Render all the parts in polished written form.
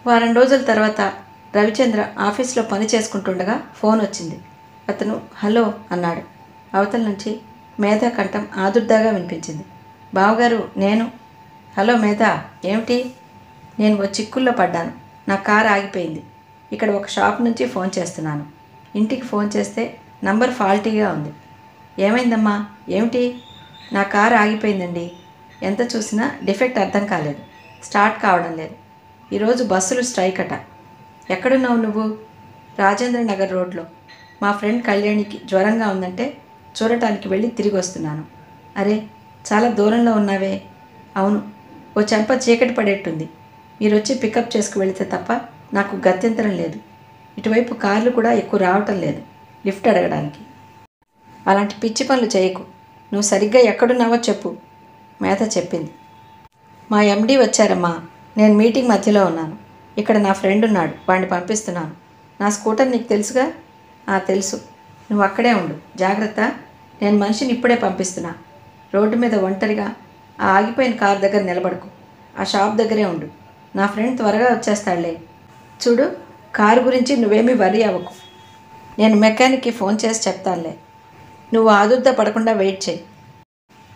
వారం రోజుల తర్వాత రవిచంద్ర ఆఫీస్లో పని చేసుకుంటుండగా ఫోన్ వచ్చింది. అతను హలో అన్నాడు. అవతల నుంచి మేధా కంఠం ఆదుర్దాగా వినిపించింది. బావగారు నేను. హలో మేధా, ఏమిటి? నేను ఓ చిక్కుల్లో పడ్డాను. నా కారు ఆగిపోయింది. ఇక్కడ ఒక షాప్ నుంచి ఫోన్ చేస్తున్నాను. ఇంటికి ఫోన్ చేస్తే నంబర్ ఫాల్టీగా ఉంది. ఏమైందమ్మా? ఏమిటి? నా కారు ఆగిపోయిందండి. ఎంత చూసినా డిఫెక్ట్ అర్థం కాలేదు. స్టార్ట్ కావడం లేదు. ఈరోజు బస్సులు స్ట్రైక్ అట. ఎక్కడున్నావు నువ్వు? రాజేంద్ర నగర్ రోడ్లో. మా ఫ్రెండ్ కళ్యాణికి జ్వరంగా ఉందంటే చూడటానికి వెళ్ళి తిరిగి వస్తున్నాను. అరే, చాలా దూరంలో ఉన్నావే. అవును, ఓ చెంప చీకటి పడేట్టుంది. మీరొచ్చి పికప్ చేసుకు వెళితే తప్ప నాకు గత్యంతరం లేదు. ఇటువైపు కార్లు కూడా ఎక్కువ రావటం లేదు లిఫ్ట్ అడగడానికి. అలాంటి పిచ్చి పనులు చేయకు. నువ్వు సరిగ్గా ఎక్కడున్నావో చెప్పు, మేధ చెప్పింది. మా ఎండీ వచ్చారమ్మా. నేను మీటింగ్ మధ్యలో ఉన్నాను. ఇక్కడ నా ఫ్రెండ్ ఉన్నాడు, వాడిని పంపిస్తున్నాను. నా స్కూటర్ నీకు తెలుసుగా? తెలుసు. నువ్వు అక్కడే ఉండు, జాగ్రత్త. నేను మనిషిని ఇప్పుడే పంపిస్తున్నా. రోడ్డు మీద ఒంటరిగా ఆ ఆగిపోయిన కారు దగ్గర నిలబడకు. ఆ షాప్ దగ్గరే ఉండు. నా ఫ్రెండ్ త్వరగా వచ్చేస్తాడులే. చూడు, కారు గురించి నువ్వేమీ వరీ అవ్వకు. నేను మెకానిక్కి ఫోన్ చేసి చెప్తానులే. నువ్వు ఆదుర్దా పడకుండా వెయిట్ చేయి.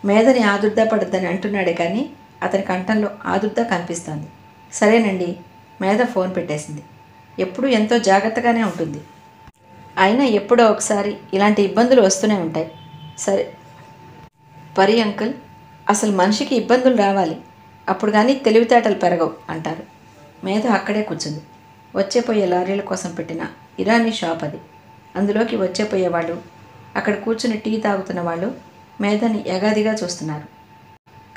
మేధని ఆదుర్దా పడద్దని అంటున్నాడే కానీ అతని కంఠంలో ఆదుర్దా కనిపిస్తోంది. సరేనండి. మేధ ఫోన్ పెట్టేసింది. ఎప్పుడూ ఎంతో జాగ్రత్తగానే ఉంటుంది. అయినా ఎప్పుడో ఒకసారి ఇలాంటి ఇబ్బందులు వస్తూనే ఉంటాయి. సరే పరి అంకుల్, అసలు మనిషికి ఇబ్బందులు రావాలి, అప్పుడు కానీ తెలివితేటలు పెరగవు అంటారు. మేధ అక్కడే కూర్చుంది. వచ్చేపోయే లారీల కోసం పెట్టిన ఇరానీ షాప్ అది. అందులోకి వచ్చేపోయేవాళ్ళు, అక్కడ కూర్చుని టీ తాగుతున్న వాళ్ళు మేధని యగాదిగా చూస్తున్నారు.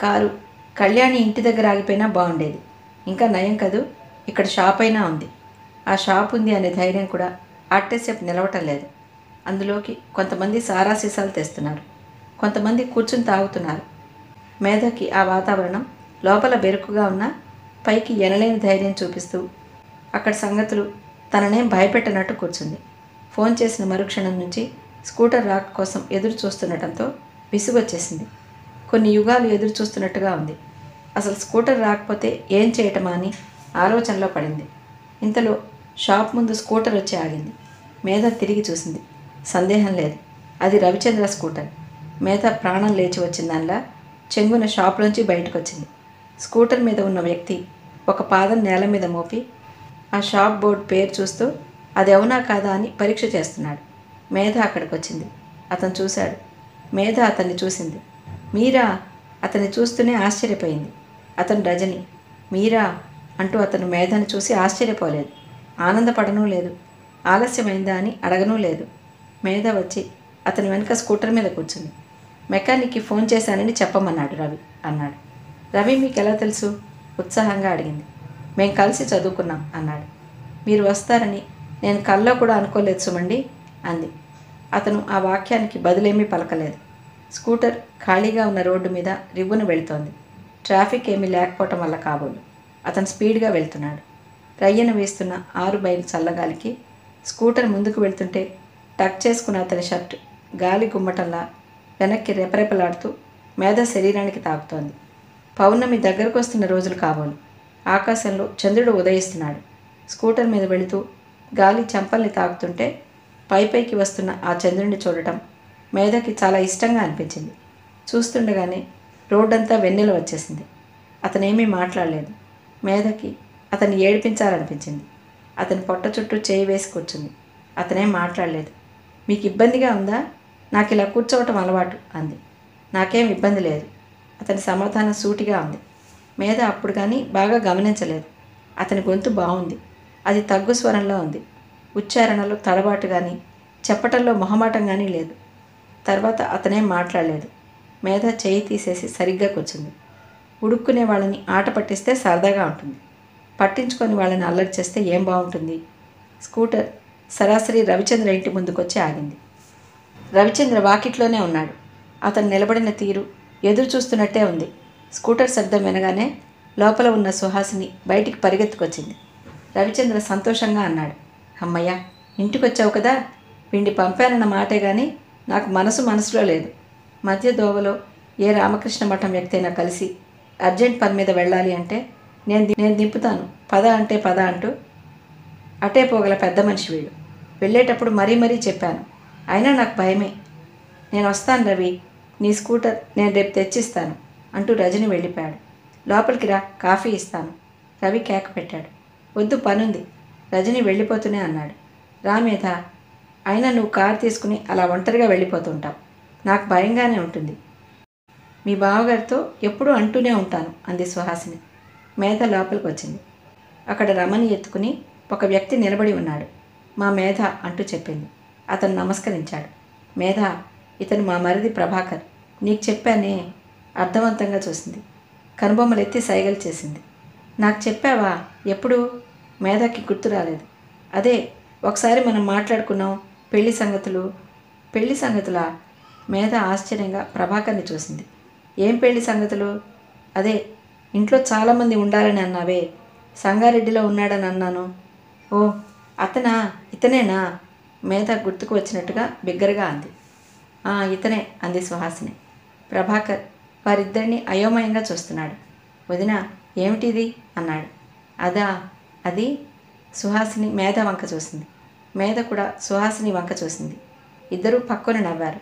కారు కళ్యాణి ఇంటి దగ్గర ఆగిపోయినా బాగుండేది. ఇంకా నయం కదూ, ఇక్కడ షాప్ అయినా ఉంది. ఆ షాప్ ఉంది అనే ధైర్యం కూడా అట్టేసేపు నిలవటం లేదు. అందులోకి కొంతమంది సారా సీసాలు తెస్తున్నారు, కొంతమంది కూర్చుని తాగుతున్నారు. మేధకి ఆ వాతావరణం లోపల బెరుకుగా ఉన్నా పైకి ఎనలేని ధైర్యం చూపిస్తూ అక్కడ సంగతులు తననేం భయపెట్టనట్టు కూర్చుంది. ఫోన్ చేసిన మరుక్షణం నుంచి స్కూటర్ రాక్ కోసం ఎదురు చూస్తుండటంతో విసుగొచ్చేసింది. కొన్ని యుగాలు ఎదురు చూస్తున్నట్టుగా ఉంది. అసలు స్కూటర్ రాకపోతే ఏం చేయటమా అని ఆలోచనలో పడింది. ఇంతలో షాప్ ముందు స్కూటర్ వచ్చి ఆగింది. మేధ తిరిగి చూసింది. సందేహం లేదు, అది రవిచంద్ర స్కూటర్. మేధ ప్రాణం లేచి వచ్చిందానిలా చెంగున షాప్లోంచి బయటకు వచ్చింది. స్కూటర్ మీద ఉన్న వ్యక్తి ఒక పాదం నేల మీద మోపి ఆ షాప్ బోర్డు పేరు చూస్తూ అది అవునా కాదా అని పరీక్ష చేస్తున్నాడు. మేధ అక్కడికి వచ్చింది. అతను చూశాడు. మేధ అతన్ని చూసింది. మీరా? అతన్ని చూస్తూనే ఆశ్చర్యపోయింది. అతను రజని. మీరా అంటూ అతను మేధని చూసి ఆశ్చర్యపోలేదు, ఆనందపడనూ లేదు, ఆలస్యమైందా అని అడగనూ లేదు. మేధ వచ్చి అతని వెనుక స్కూటర్ మీద కూర్చుంది. మెకానిక్కి ఫోన్ చేశానని చెప్పమన్నాడు రవి అన్నాడు. రవి మీకు ఎలా తెలుసు? ఉత్సాహంగా అడిగింది. మేం కలిసి చదువుకున్నాం అన్నాడు. మీరు వస్తారని నేను కల్లో కూడా అనుకోలేదు సుమండి అంది. అతను ఆ వాక్యానికి బదులేమీ పలకలేదు. స్కూటర్ ఖాళీగా ఉన్న రోడ్డు మీద రివ్వున వెళుతోంది. ట్రాఫిక్ ఏమీ లేకపోవటం వల్ల కాబోలు అతను స్పీడ్గా వెళ్తున్నాడు. రయ్యన వేస్తున్న 6 మైలు చల్లగాలికి స్కూటర్ ముందుకు వెళ్తుంటే టక్ చేసుకున్న అతని షర్ట్ గాలి గుమ్మటంలా వెనక్కి రెపరెపలాడుతూ మేధ శరీరానికి తాకుతోంది. పౌర్ణమి దగ్గరకు వస్తున్న రోజులు కాబోలు. ఆకాశంలో చంద్రుడు ఉదయిస్తున్నాడు. స్కూటర్ మీద వెళుతూ గాలి చెంపల్ని తాకుతుంటే పైపైకి వస్తున్న ఆ చంద్రుడిని చూడటం మేధకి చాలా ఇష్టంగా అనిపించింది. చూస్తుండగానే రోడ్డంతా వెన్నెల వచ్చేసింది. అతనేమీ మాట్లాడలేదు. మేధకి అతన్ని ఏడిపించాలనిపించింది. అతని పొట్ట చుట్టూ చేయి వేసి కూర్చుంది. అతనేం మాట్లాడలేదు. మీకు ఇబ్బందిగా ఉందా? నాకు ఇలా కూర్చోవటం అలవాటు అంది. నాకేం ఇబ్బంది లేదు. అతని సమాధానం సూటిగా ఉంది. మేధ అప్పుడు కానీ బాగా గమనించలేదు. అతని గొంతు బాగుంది. అది తగ్గు స్వరంలో ఉంది. ఉచ్చారణలో తడబాటు కానీ చెప్పటంలో మొహమాటం కానీ లేదు. తర్వాత అతనేం మాట్లాడలేదు. మేధ చేయి తీసేసి సరిగ్గా కూర్చుంది. ఉడుక్కునే వాళ్ళని ఆట పట్టిస్తే సరదాగా ఉంటుంది. పట్టించుకొని వాళ్ళని అల్లరి చేస్తే ఏం బాగుంటుంది? స్కూటర్ సరాసరి రవిచంద్ర ఇంటి ముందుకొచ్చి ఆగింది. రవిచంద్ర వాకిట్లోనే ఉన్నాడు. అతను నిలబడిన తీరు ఎదురు చూస్తున్నట్టే ఉంది. స్కూటర్ శబ్దం వినగానే లోపల ఉన్న సుహాసిని బయటికి పరిగెత్తుకొచ్చింది. రవిచంద్ర సంతోషంగా అన్నాడు. అమ్మయ్య, ఇంటికొచ్చావు కదా. పిండి పంపానన్న మాటే కానీ నాకు మనసులో లేదు. మధ్య దోవలో ఏ రామకృష్ణ మఠం వ్యక్తి అయినా కలిసి అర్జెంట్ పని మీద వెళ్ళాలి అంటే నేను దింపుతాను, పద అంటే పద అంటూ అటే పోగల పెద్ద మనిషి వీడు. వెళ్ళేటప్పుడు మరీ మరీ చెప్పాను, అయినా నాకు భయమే. నేను వస్తాను రవి, నీ స్కూటర్ నేను రేపు తెచ్చిస్తాను అంటూ రజని వెళ్ళిపోయాడు. లోపలికి రా, కాఫీ ఇస్తాను. రవి కేక పెట్టాడు. వద్దు, పనుంది. రజని వెళ్ళిపోతూనే అన్నాడు. రా మేధ, అయినా నువ్వు కారు తీసుకుని అలా ఒంటరిగా వెళ్ళిపోతుంటావు. నాకు భయంగానే ఉంటుంది. మీ బావగారితో ఎప్పుడూ అంటూనే ఉంటాను అంది సుహాసిని. మేధ లోపలికి వచ్చింది. అక్కడ రమణి ఎత్తుకుని ఒక వ్యక్తి నిలబడి ఉన్నాడు. మా మేధ అంటూ చెప్పింది. అతను నమస్కరించాడు. మేధ, ఇతను మా మరిది ప్రభాకర్. నీకు చెప్పానే. అర్థవంతంగా చూసింది. కనుబొమ్మలెత్తి సైగలు చేసింది. నాకు చెప్పావా? ఎప్పుడు? మేధకి గుర్తు రాలేదు. అదే ఒకసారి మనం మాట్లాడుకున్నాం, పెళ్లి సంగతులు. పెళ్లి సంగతులా? మేధ ఆశ్చర్యంగా ప్రభాకర్ని చూసింది. ఏం పెళ్లి సంగతులు? అదే ఇంట్లో చాలామంది ఉండాలని అన్నావే, సంగారెడ్డిలో ఉన్నాడని అన్నాను. ఓ అతనా? ఇతనేనా? మేధ గుర్తుకు వచ్చినట్టుగా బిగ్గరగా అంది. ఇతనే అంది సుహాసిని. ప్రభాకర్ వారిద్దరినీ అయోమయంగా చూస్తున్నాడు. వదినా, ఏమిటిది అన్నాడు. అదా, అది సుహాసిని మేధ వంక చూసింది. మేధ కూడా సుహాసిని వంక చూసింది. ఇద్దరూ పక్కున నవ్వారు.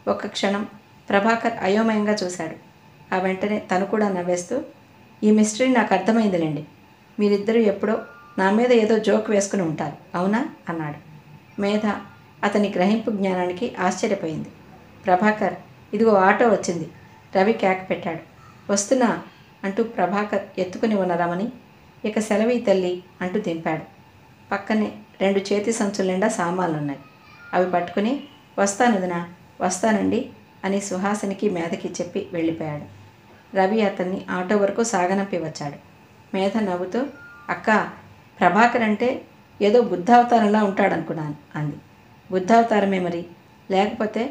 ఒక్క క్షణం ప్రభాకర్ అయోమయంగా చూశాడు. ఆ వెంటనే తను కూడా నవ్వేస్తూ, ఈ మిస్టరీ నాకు అర్థమైందిలేండి. మీరిద్దరూ ఎప్పుడో నా మీద ఏదో జోక్ వేసుకుని ఉంటారు, అవునా అన్నాడు. మేధ అతని గ్రహింపు జ్ఞానానికి ఆశ్చర్యపోయింది. ప్రభాకర్, ఇదిగో ఆటో వచ్చింది. రవి కేక పెట్టాడు. వస్తున్నా అంటూ ప్రభాకర్ ఎత్తుకుని ఉన్న రమని, ఇక సెలవి తల్లి అంటూ దింపాడు. పక్కనే 2 చేతి సంచుల నిండా సామాన్లున్నాయి. అవి పట్టుకుని, వస్తాను వదినా, వస్తానండి అని సుహాసినికి మేధకి చెప్పి వెళ్ళిపోయాడు. రవి అతన్ని ఆటో వరకు సాగనంపి వచ్చాడు. మేధ నవ్వుతూ, అక్క, ప్రభాకర్ అంటే ఏదో బుద్ధావతారంలా ఉంటాడనుకున్నాను అంది. బుద్ధావతారమే మరి, లేకపోతే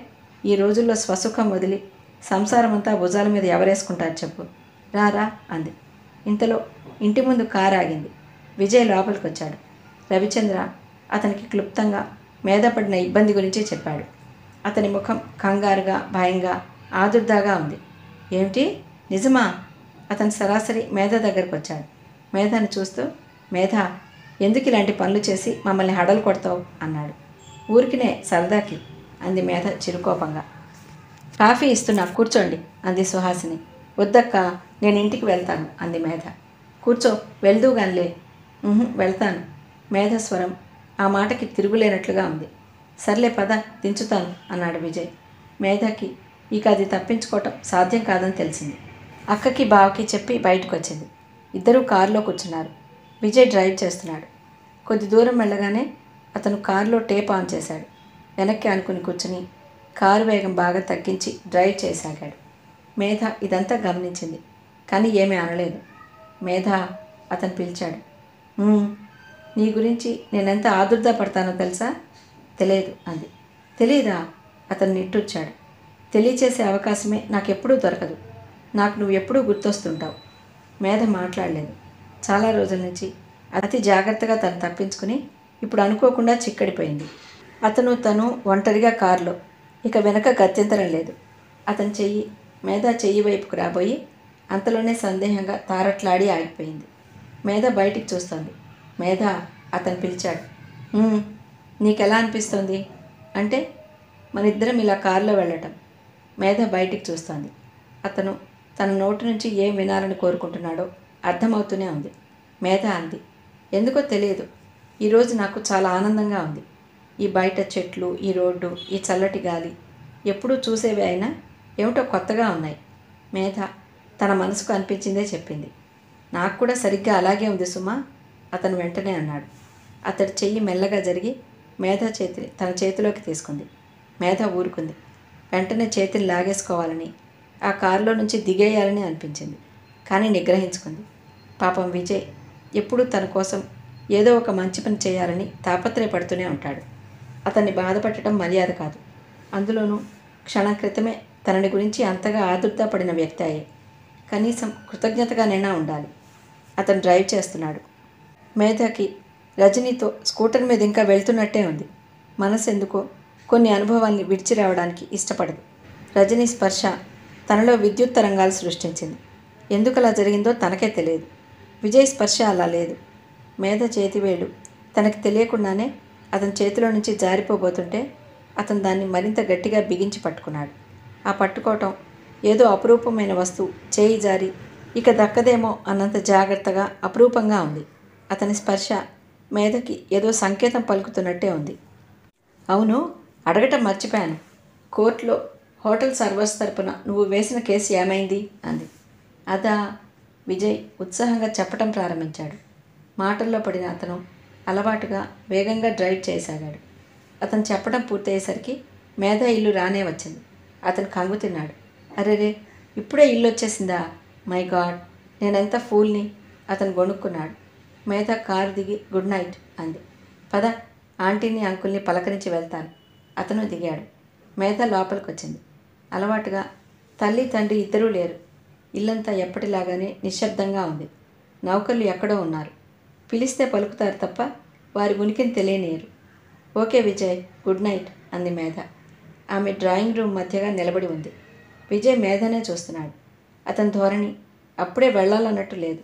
ఈ రోజుల్లో స్వసుఖం వదిలి సంసారం అంతా భుజాల మీద ఎవరేసుకుంటారు చెప్పు. రారా అంది. ఇంతలో ఇంటి ముందు కారు ఆగింది. విజయ్ లోపలికి వచ్చాడు. రవిచంద్ర అతనికి క్లుప్తంగా మేధ పడిన ఇబ్బంది గురించి చెప్పాడు. అతని ముఖం కంగారుగా, భయంగా, ఆదుర్దాగా ఉంది. ఏమిటి, నిజమా? అతను సరాసరి మేధ దగ్గరకు వచ్చాడు. మేధని చూస్తూ, మేధ, ఎందుకు ఇలాంటి పనులు చేసి మమ్మల్ని హడలు కొడతావు అన్నాడు. ఊరికినే సరదాకి అంది మేధ చిరుకోపంగా. కాఫీ ఇస్తున్నా, కూర్చోండి అంది సుహాసిని. వద్దక్క, నేను ఇంటికి వెళ్తాను అంది మేధ. కూర్చో, వెళ్దూగానిలే. వెళ్తాను. మేధ స్వరం ఆ మాటకి తిరుగులేనట్లుగా ఉంది. సర్లే పద, దించుతాను అన్నాడు విజయ్. మేధకి ఇక అది తప్పించుకోవటం సాధ్యం కాదని తెలిసింది. అక్కకి బావకి చెప్పి బయటకు వచ్చింది. ఇద్దరూ కారులో కూర్చున్నారు. విజయ్ డ్రైవ్ చేస్తున్నాడు. కొద్ది దూరం వెళ్ళగానే అతను కారులో టేప్ ఆన్ చేశాడు. వెనక్కి అనుకుని కూర్చుని కారు వేగం బాగా తగ్గించి డ్రైవ్ చేయసాగాడు. మేధ ఇదంతా గమనించింది, కానీ ఏమీ అనలేదు. మేధ, అతను పిలిచాడు. నీ గురించి నేనెంత ఆదుర్దా పడతానో తెలుసా? తెలియదు అంది. తెలీదా? అతను నిట్టూర్చాడు. తెలియచేసే అవకాశమే నాకెప్పుడూ దొరకదు. నాకు నువ్వు ఎప్పుడూ గుర్తొస్తుంటావు. మేధ మాట్లాడలేదు. చాలా రోజుల నుంచి అతి జాగ్రత్తగా తను తప్పించుకుని ఇప్పుడు అనుకోకుండా చిక్కడిపోయింది. తను ఒంటరిగా కారులో. ఇక వెనక గత్యంతరం లేదు. అతని చెయ్యి మేధ చెయ్యి వైపుకు రాబోయి అంతలోనే సందేహంగా తారట్లాడి ఆగిపోయింది. మేధ బయటికి చూస్తోంది. మేధ, అతను పిలిచాడు. నీకెలా అనిపిస్తోంది? అంటే మనిద్దరం ఇలా కారులో వెళ్ళటం. మేధ బయటికి చూస్తోంది. అతను తన నోటి నుంచి ఏం వినాలని కోరుకుంటున్నాడో అర్థమవుతూనే ఉంది. మేధ అంది, ఎందుకో తెలియదు, ఈరోజు నాకు చాలా ఆనందంగా ఉంది. ఈ బయట చెట్లు, ఈ రోడ్డు, ఈ చల్లటి గాలి ఎప్పుడూ చూసేవి అయినా ఏమిటో కొత్తగా ఉన్నాయి. మేధ తన మనసుకు అనిపించిందే చెప్పింది. నాకు కూడా సరిగ్గా అలాగే ఉంది సుమా, అతను వెంటనే అన్నాడు. అతడి చెయ్యి మెల్లగా జరిగి మేధ చేతిని తన చేతిలోకి తీసుకుంది. మేధ ఊరుకుంది. వెంటనే చేతిని లాగేసుకోవాలని, ఆ కారులో నుంచి దిగేయాలని అనిపించింది. కానీ నిగ్రహించుకుంది. పాపం విజయ్ ఎప్పుడూ తన కోసం ఏదో ఒక మంచి పని చేయాలని తాపత్రయపడుతూనే ఉంటాడు. అతన్ని బాధపడటం మర్యాద కాదు. అందులోనూ క్షణం క్రితమే తనని గురించి అంతగా ఆదుర్దా పడిన వ్యక్తి అయ్యే. కనీసం కృతజ్ఞతగానైనా ఉండాలి. అతను డ్రైవ్ చేస్తున్నాడు. మేధకి రజనీతో స్కూటర్ మీద ఇంకా వెళ్తున్నట్టే ఉంది. మనసు ఎందుకో కొన్ని అనుభవాల్ని విడిచి రావడానికి ఇష్టపడదు. రజనీ స్పర్శ తనలో విద్యుత్ తరంగాలు సృష్టించింది. ఎందుకలా జరిగిందో తనకే తెలియదు. విజయ్ స్పర్శ అలా లేదు. మేధ చేతివేలు తనకి తెలియకుండానే అతని చేతిలో నుంచి జారిపోబోతుంటే అతను దాన్ని మరింత గట్టిగా బిగించి పట్టుకున్నాడు. ఆ పట్టుకోవటం ఏదో అపురూపమైన వస్తువు చేయి జారి ఇక దక్కదేమో అన్నంత జాగ్రత్తగా అపురూపంగా ఉంది. అతని స్పర్శ మేధకి ఏదో సంకేతం పలుకుతున్నట్టే ఉంది. అవును, అడగటం మర్చిపోయాను. కోర్టులో హోటల్ సర్వర్స్ తరపున నువ్వు వేసిన కేసు ఏమైంది అంది. అదా? విజయ్ ఉత్సాహంగా చెప్పటం ప్రారంభించాడు. మాటల్లో పడిన అతను అలవాటుగా వేగంగా డ్రైవ్ చేయసాగాడు. అతను చెప్పడం పూర్తయ్యేసరికి మేధ ఇల్లు రానే వచ్చింది. అతను కంగు తిన్నాడు. అరెరే, ఇప్పుడే ఇల్లు వచ్చేసిందా? మై గాడ్, నేనెంత ఫూల్ని. అతను గొణుక్కున్నాడు. మేధ కారు దిగి గుడ్ నైట్ అంది. పద, ఆంటీని అంకుల్ని పలకరించి వెళ్తాను. అతను దిగాడు. మేధ లోపలికి వచ్చింది. అలవాటుగా తల్లి తండ్రి ఇద్దరూ లేరు. ఇల్లంతా ఎప్పటిలాగానే నిశ్శబ్దంగా ఉంది. నౌకర్లు ఎక్కడో ఉన్నారు. పిలిస్తే పలుకుతారు తప్ప వారి ఉనికిని తెలియనియరు. ఓకే విజయ్, గుడ్ నైట్ అంది మేధ. ఆమె డ్రాయింగ్ రూమ్ మధ్యగా నిలబడి ఉంది. విజయ్ మేధనే చూస్తున్నాడు. అతని ధోరణి అప్పుడే వెళ్ళాలన్నట్టు లేదు.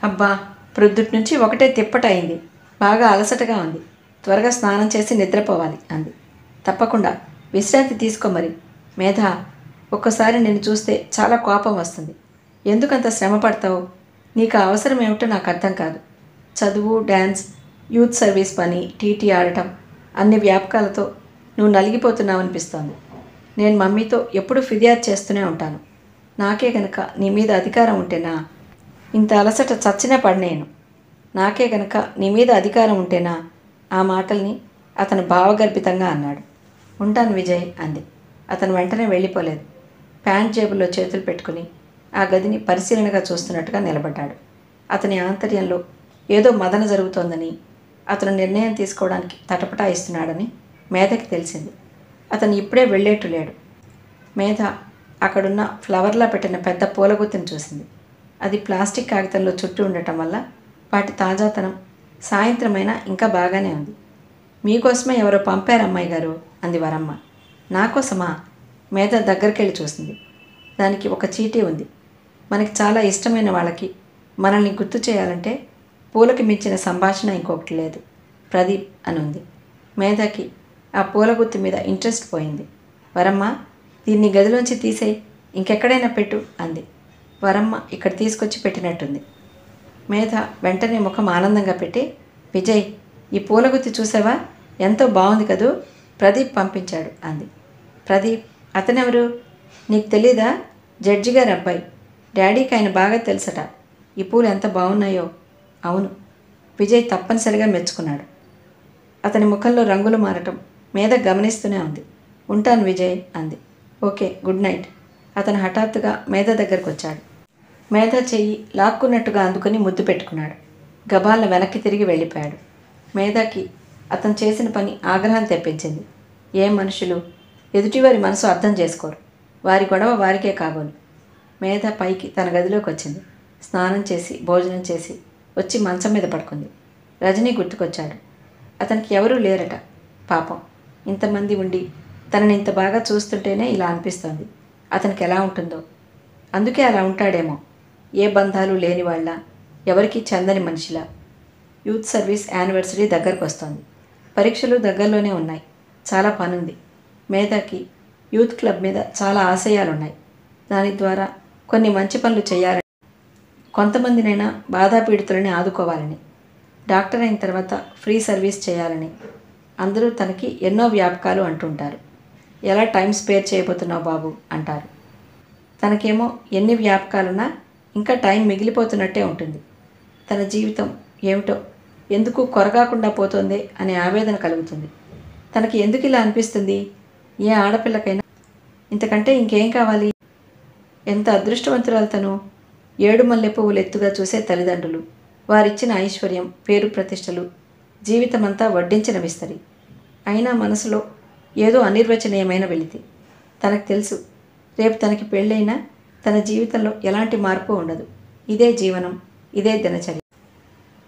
అబ్బా, ప్రొద్దుటి నుంచి ఒకటే తిప్పటయింది. బాగా అలసటగా ఉంది. త్వరగా స్నానం చేసి నిద్రపోవాలి అంది. తప్పకుండా విశ్రాంతి తీసుకో మరి. మేధ, ఒక్కసారి నేను చూస్తే చాలా కోపం వస్తుంది. ఎందుకంత శ్రమ పడతావు? నీకు అవసరం ఏమిటో నాకు అర్థం కాదు. చదువు, డ్యాన్స్, యూత్ సర్వీస్ పని, టీటీ ఆడటం, అన్ని వ్యాపకాలతో నువ్వు నలిగిపోతున్నావు అనిపిస్తోంది. నేను మమ్మీతో ఎప్పుడూ ఫిర్యాదు చేస్తూనే ఉంటాను. నాకే గనక నీ మీద అధికారం ఉంటేనా ఇంత అలసట చచ్చినా పడినేను. నాకే గనక నీ మీద అధికారం ఉంటేనా? ఆ మాటల్ని అతను భావగర్భితంగా అన్నాడు. ఉంటాను విజయ్ అంది. అతను వెంటనే వెళ్ళిపోలేదు. ప్యాంట్ జేబుల్లో చేతులు పెట్టుకుని ఆ గదిని పరిశీలనగా చూస్తున్నట్టుగా నిలబడ్డాడు. అతని ఆంతర్యంలో ఏదో మదన జరుగుతోందని, అతను నిర్ణయం తీసుకోవడానికి తటపటాయిస్తున్నాడని మేధకి తెలిసింది. అతను ఇప్పుడే వెళ్ళేట్టు లేడు. మేధ అక్కడున్న ఫ్లవర్లా పెట్టిన పెద్ద పూలగుత్తిని చూసింది. అది ప్లాస్టిక్ కాగితంలో చుట్టూ ఉండటం వల్ల వాటి తాజాతనం సాయంత్రమైనా ఇంకా బాగానే ఉంది. మీకోసమే ఎవరో పంపారు అమ్మాయి గారు అంది వరమ్మ. నాకోసమా? మేధ దగ్గరికెళ్ళి చూసింది. దానికి ఒక చీటీ ఉంది. మనకి చాలా ఇష్టమైన వాళ్ళకి మనల్ని గుర్తు చేయాలంటే పూలకి మించిన సంభాషణ ఇంకొకటి లేదు, ప్రదీప్ అని ఉంది. మేధకి ఆ పూల గుత్తి మీద ఇంట్రెస్ట్ పోయింది. వరమ్మ, దీన్ని గదిలోంచి తీసేయి, ఇంకెక్కడైనా పెట్టు అంది. వరమ్మ ఇక్కడ తీసుకొచ్చి పెట్టినట్టుంది. మేధ వెంటనే ముఖం ఆనందంగా పెట్టి, విజయ్, ఈ పూలగుత్తి చూసావా? ఎంతో బాగుంది కదూ, ప్రదీప్ పంపించాడు అంది. ప్రదీప్? అతనెవరు? నీకు తెలీదా? జడ్జి గారి అబ్బాయి. డాడీకి ఆయన బాగా తెలుసట. ఈ పూలు ఎంత బాగున్నాయో. అవును, విజయ్ తప్పనిసరిగా మెచ్చుకున్నాడు. అతని ముఖంలో రంగులు మారటం మేధ గమనిస్తూనే ఉంది. ఉంటాను విజయ్ అంది. Okay, good night. అతను హఠాత్తుగా మేధ దగ్గరకు వచ్చాడు. మేధ చెయ్యి లాక్కున్నట్టుగా అందుకుని ముద్దు పెట్టుకున్నాడు. గబాల వెనక్కి తిరిగి వెళ్ళిపోయాడు. మేధకి అతను చేసిన పని ఆగ్రహం తెప్పించింది. ఏ మనుషులు ఎదుటివారి మనసు అర్థం చేసుకోరు. వారి గొడవ వారికే కాబోలు. మేధ పైకి తన గదిలోకి వచ్చింది. స్నానం చేసి భోజనం చేసి వచ్చి మంచం మీద పడుకుంది. రజనీ గుర్తుకొచ్చాడు. అతనికి ఎవరూ లేరట. పాపం, ఇంతమంది ఉండి తనని ఇంత బాగా చూస్తుంటేనే ఇలా అనిపిస్తోంది. అతనికి ఎలా ఉంటుందో. అందుకే అలా ఉంటాడేమో. ఏ బంధాలు లేని వాళ్ళ, ఎవరికీ చెందని మనిషిలా. యూత్ సర్వీస్ యానివర్సరీ దగ్గరకు వస్తోంది. పరీక్షలు దగ్గరలోనే ఉన్నాయి. చాలా పనుంది. మేధకి యూత్ క్లబ్ మీద చాలా ఆశయాలున్నాయి. దాని ద్వారా కొన్ని మంచి పనులు చేయాలని, కొంతమందినైనా బాధాపీడితులని ఆదుకోవాలని, డాక్టర్ అయిన తర్వాత ఫ్రీ సర్వీస్ చేయాలని. అందరూ తనకి ఎన్నో వ్యాపకాలు అంటుంటారు. ఎలా టైం స్పేర్ చేయబోతున్నావు బాబు అంటారు. తనకేమో ఎన్ని వ్యాపకాలున్నా ఇంకా టైం మిగిలిపోతున్నట్టే ఉంటుంది. తన జీవితం ఏమిటో, ఎందుకు కొరగాకుండా పోతోందే అనే ఆవేదన కలుగుతుంది. తనకి ఎందుకు ఇలా అనిపిస్తుంది? ఏ ఆడపిల్లకైనా ఇంతకంటే ఇంకేం కావాలి? ఎంత అదృష్టవంతురాలు తను. 7 మల్లె పువ్వులు ఎత్తుగా చూసే తల్లిదండ్రులు, వారిచ్చిన ఐశ్వర్యం, పేరు ప్రతిష్టలు, జీవితమంతా వడ్డించిన విస్తరి. అయినా మనసులో ఏదో అనిర్వచనీయమైన వెలితి. తనకు తెలుసు, రేపు తనకి పెళ్ళైనా తన జీవితంలో ఎలాంటి మార్పు ఉండదు. ఇదే జీవనం, ఇదే దినచర్య.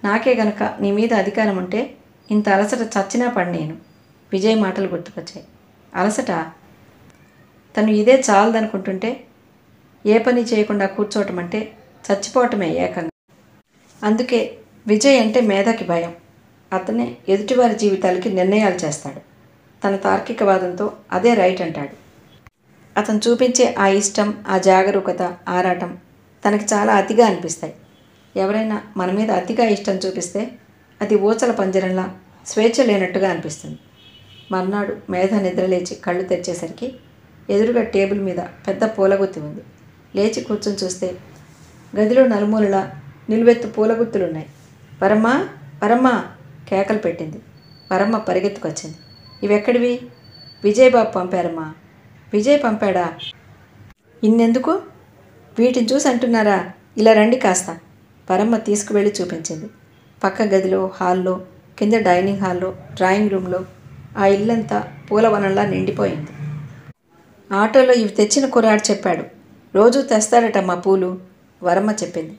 నాకే గనక నీ మీద అధికారం ఉంటే ఇంత అలసట చచ్చినా పడినేను. విజయ్ మాటలు గుర్తుకొచ్చాయి. అలసట? తను ఇదే చాలదనుకుంటుంటే ఏ పని చేయకుండా కూర్చోవటం అంటే చచ్చిపోవటమే ఏకంగా. అందుకే విజయ్ అంటే మేధకి భయం. అతనే ఎదుటివారి జీవితాలకి నిర్ణయాలు చేస్తాడు. తన తార్కికవాదంతో అదే రైట్ అంటాడు. అతను చూపించే ఆ ఇష్టం, ఆ జాగరూకత, ఆరాటం తనకి చాలా అతిగా అనిపిస్తాయి. ఎవరైనా మన మీద అతిగా ఇష్టం చూపిస్తే అది ఊచల పంజరంలా స్వేచ్ఛ లేనట్టుగా అనిపిస్తుంది. మర్నాడు మేధ నిద్రలేచి కళ్ళు తెరిచేసరికి ఎదురుగా టేబుల్ మీద పెద్ద పూలగుత్తి ఉంది. లేచి కూర్చొని చూస్తే గదిలో నలుమూలలా నిలువెత్తు పూలగుత్తులున్నాయి. వరమ్మా, వరమ్మా కేకలు పెట్టింది. వరమ్మ పరిగెత్తుకొచ్చింది. ఇవెక్కడివి? విజయబాబు పంపారమ్మా. విజయ్ పంపాడా? ఇన్నెందుకు? వీటిని చూసి అంటున్నారా? ఇలా రండి కాస్త. వరమ్మ తీసుకువెళ్ళి చూపించింది. పక్క గదిలో, హాల్లో, కింద డైనింగ్ హాల్లో, డ్రాయింగ్ రూమ్లో ఆ ఇల్లంతా పూలవనంలా నిండిపోయింది. ఆటోలో ఇవి తెచ్చిన కుర్రాడు చెప్పాడు. రోజూ తెస్తాడటమ్మా పూలు, వరమ్మ చెప్పింది.